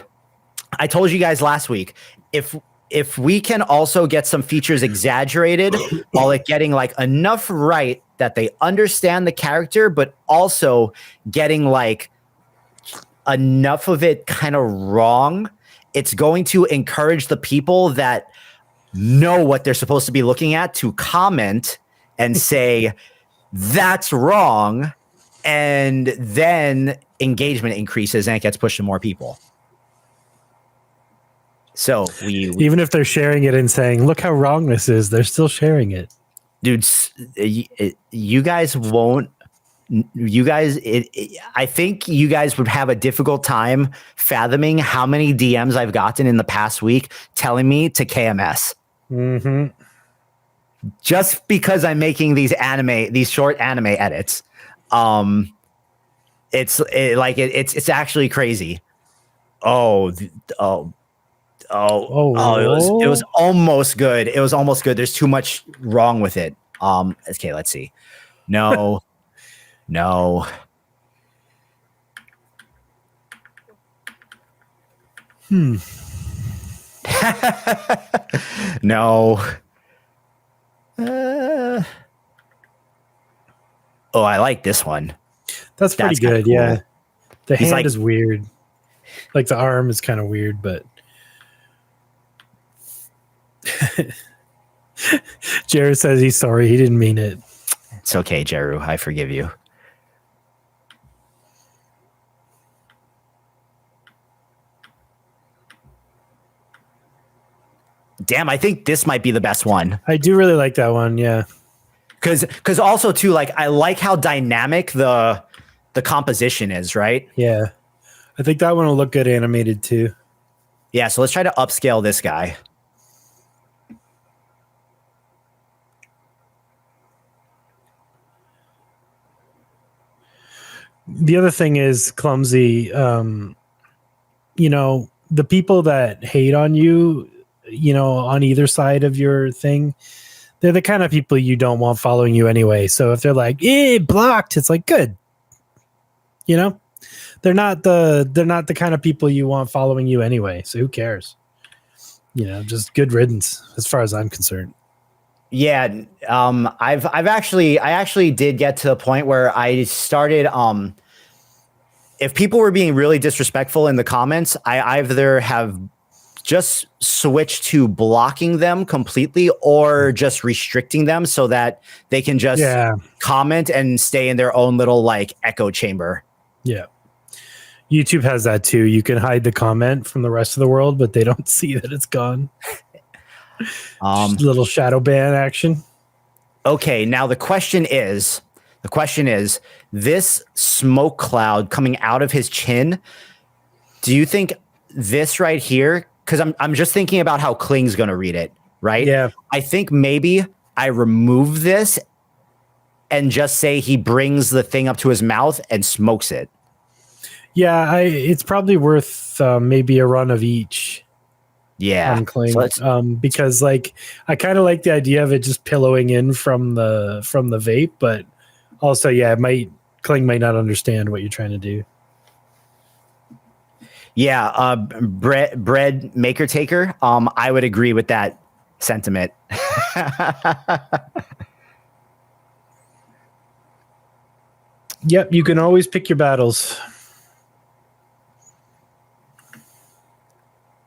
I told you guys last week, if we can also get some features exaggerated while it getting like enough right that they understand the character, but also getting like enough of it kind of wrong, it's going to encourage the people that know what they're supposed to be looking at to comment and say, that's wrong. And then engagement increases and it gets pushed to more people. So even if they're sharing it and saying, look how wrong this is, they're still sharing it. Dude, you guys won't you guys, I think you guys would have a difficult time fathoming how many DMs I've gotten in the past week telling me to KMS. Mm-hmm. Just because I'm making these short anime edits. It's actually crazy. It was almost good. It was almost good. There's too much wrong with it. Okay, let's see. No. No. No. I like this one. That's pretty good. Cool. Yeah. The He's hand is weird. Like the arm is kind of weird, but Jared says he's sorry. He didn't mean it. It's okay, Jeru. I forgive you. Damn, I think this might be the best one. I do really like that one, yeah. Because also too, like I like how dynamic the composition is, right? Yeah. I think that one will look good animated too. Yeah, so let's try to upscale this guy. The other thing is Clumsy, the people that hate on you, on either side of your thing, they're the kind of people you don't want following you anyway. So if they're like, blocked, it's like, good. They're not the kind of people you want following you anyway. So who cares? Just good riddance as far as I'm concerned. Yeah. I actually did get to a point where I started, if people were being really disrespectful in the comments, I either have just switched to blocking them completely or just restricting them so that they can just comment and stay in their own little like echo chamber. Yeah. YouTube has that too. You can hide the comment from the rest of the world, but they don't see that it's gone. Just a little shadow ban action. Okay, now the question is, this smoke cloud coming out of his chin, do you think this right here, because I'm just thinking about how Kling's going to read it, right? Yeah. I think maybe I remove this and just say he brings the thing up to his mouth and smokes it. Yeah, it's probably worth maybe a run of each. Yeah, on Kling, because like I kind of like the idea of it just pillowing in from the vape, but also Kling might not understand what you're trying to do. Yeah, bread maker taker. I would agree with that sentiment. Yep, you can always pick your battles.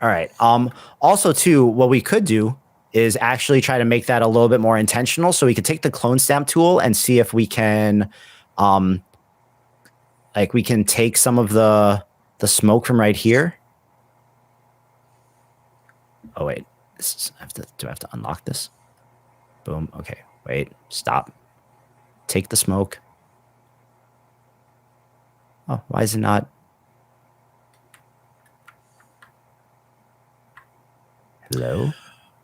All right. Also, too, what we could do is actually try to make that a little bit more intentional. So we could take the clone stamp tool and see if we can, we can take some of the smoke from right here. Oh wait, do I have to unlock this? Boom. Okay. Wait. Stop. Take the smoke. Oh, why is it not? Hello?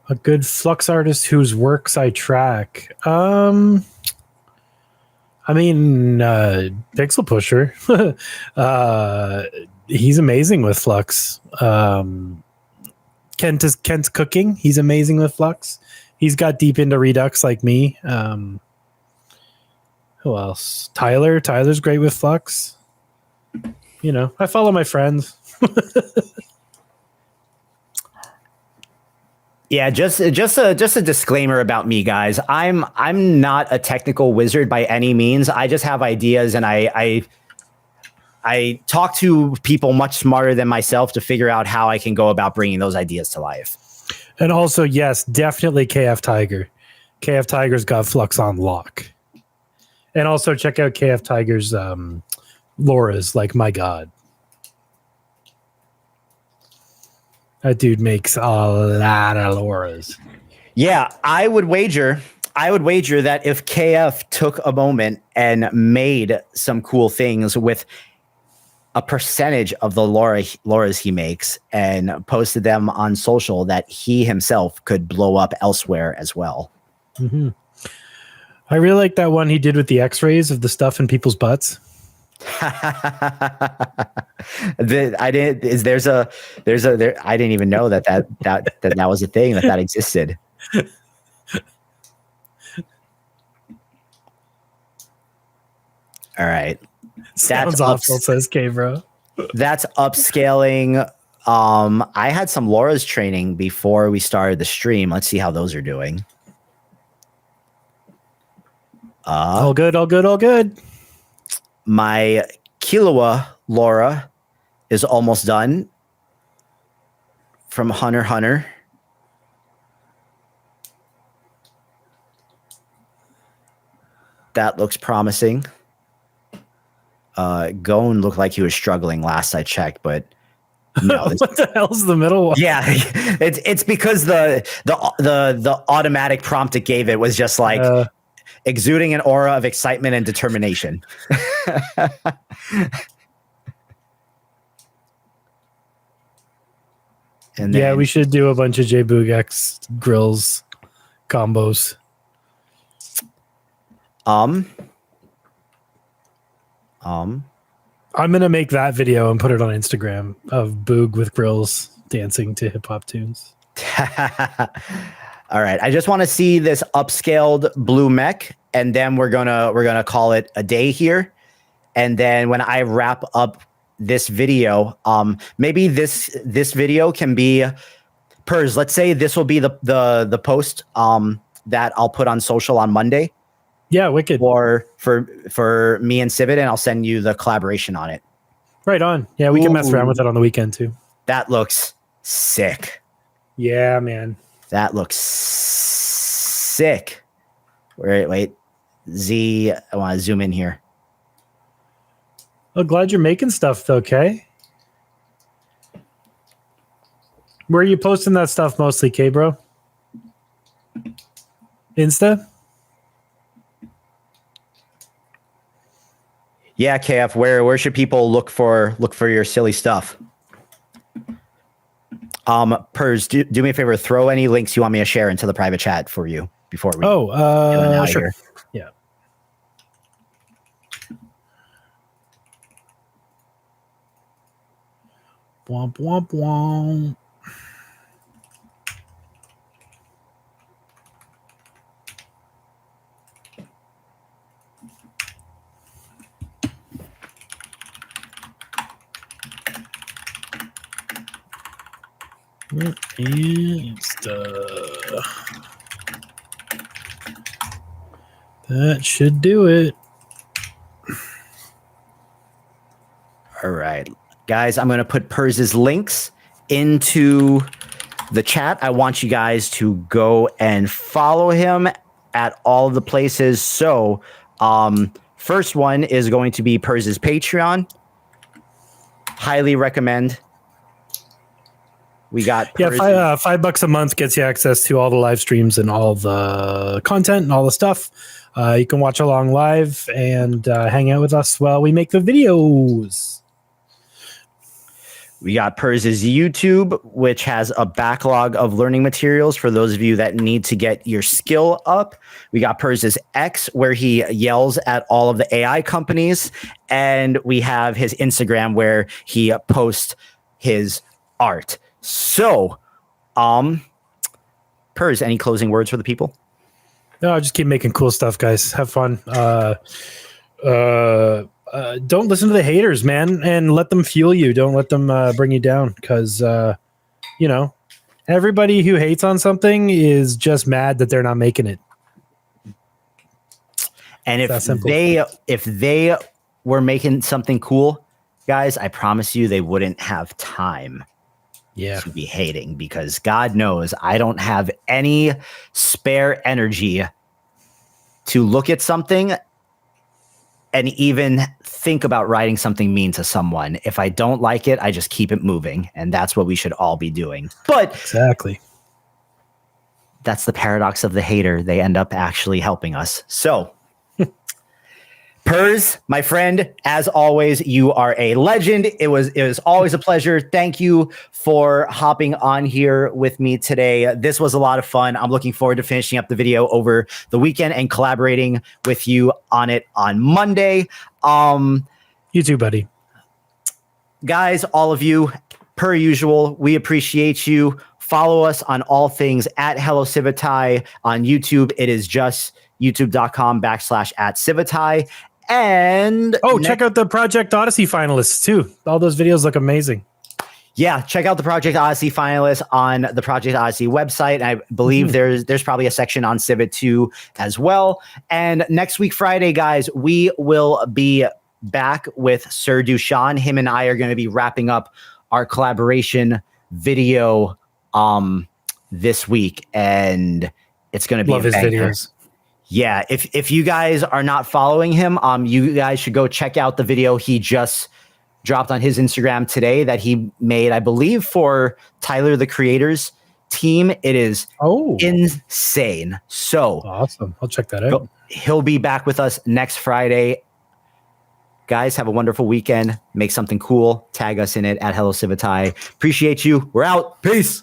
A good flux artist whose works I track. Pixel Pusher. He's amazing with flux. Kent's cooking. He's amazing with flux. He's got deep into Redux like me. Who else? Tyler's great with flux. I follow my friends. Yeah, just a disclaimer about me, guys. I'm not a technical wizard by any means. I just have ideas, and I talk to people much smarter than myself to figure out how I can go about bringing those ideas to life. And also, yes, definitely KF Tiger. KF Tiger's got flux on lock. And also check out KF Tiger's LoRAs. Like, my God. That dude makes a lot of LoRAs. Yeah, I would wager I would wager that if KF took a moment and made some cool things with a percentage of the LoRAs he makes and posted them on social, that he himself could blow up elsewhere as well. Mm-hmm. I really like that one he did with the X-rays of the stuff in people's butts. I didn't even know that was a thing that existed. All right. Sounds awful, says K bro. That's upscaling. I had some LoRA's training before we started the stream. Let's see how those are doing. All good. My Killua LoRA is almost done from Hunter x Hunter. That looks promising. Gon looked like he was struggling last I checked, but no. What the hell's the middle one? Yeah, it's because the automatic prompt it gave it was just like exuding an aura of excitement and determination. And then, yeah, we should do a bunch of JBoog X Grillz combos. I'm gonna make that video and put it on Instagram of Boog with Grillz dancing to hip hop tunes. All right, I just want to see this upscaled blue mech, and then we're gonna call it a day here. And then when I wrap up this video, maybe this video can be Purz. Let's say this will be the post that I'll put on social on Monday. Yeah, wicked. Or for me and Civitai, and I'll send you the collaboration on it. Right on. Yeah, we can mess around with it on the weekend too. That looks sick. Yeah, man. That looks sick. Wait. Z, I want to zoom in here. Oh, glad you're making stuff though, Kay. Where are you posting that stuff mostly, K bro? Insta? Yeah, KF, where should people look for your silly stuff? Purz, do me a favor, throw any links you want me to share into the private chat for you before we sure. Here. Yeah. Womp womp womp. That should do it. All right, guys, I'm going to put Purz's links into the chat. I want you guys to go and follow him at all of the places. So, first one is going to be Purz's Patreon. Highly recommend. We got $5 a month gets you access to all the live streams and all the content and all the stuff. You can watch along live and hang out with us while we make the videos. We got Purz's YouTube, which has a backlog of learning materials for those of you that need to get your skill up. We got Purz's X, where he yells at all of the AI companies. And we have his Instagram, where he posts his art. So, Purz, any closing words for the people? No, just keep making cool stuff, guys. Have fun. Don't listen to the haters, man, and let them fuel you. Don't let them bring you down, because everybody who hates on something is just mad that they're not making it. And if they were making something cool, guys, I promise you they wouldn't have time to be hating, because God knows I don't have any spare energy to look at something and even think about writing something mean to someone. If I don't like it, I just keep it moving. And that's what we should all be doing. But exactly. that's the paradox of the hater. They end up actually helping us. So, Purz, my friend, as always, you are a legend. It was always a pleasure. Thank you for hopping on here with me today. This was a lot of fun. I'm looking forward to finishing up the video over the weekend and collaborating with you on it on Monday. You too, buddy. Guys, all of you, per usual, we appreciate you. Follow us on all things at Hello Civitai on YouTube. It is just youtube.com/@Civitai. And check out the Project Odyssey finalists too. All those videos look amazing. Yeah, check out the Project Odyssey finalists on the Project Odyssey website. I believe there's probably a section on Civic too as well. And next week, Friday, guys, we will be back with Sir Dushan. Him and I are going to be wrapping up our collaboration video this week, and it's going to be love his videos. Yeah, if you guys are not following him, you guys should go check out the video he just dropped on his Instagram today that he made, I believe, for Tyler, the Creator's team. It is insane. So awesome. I'll check that out. He'll be back with us next Friday. Guys, have a wonderful weekend. Make something cool. Tag us in it at Hello Civitai. Appreciate you. We're out. Peace.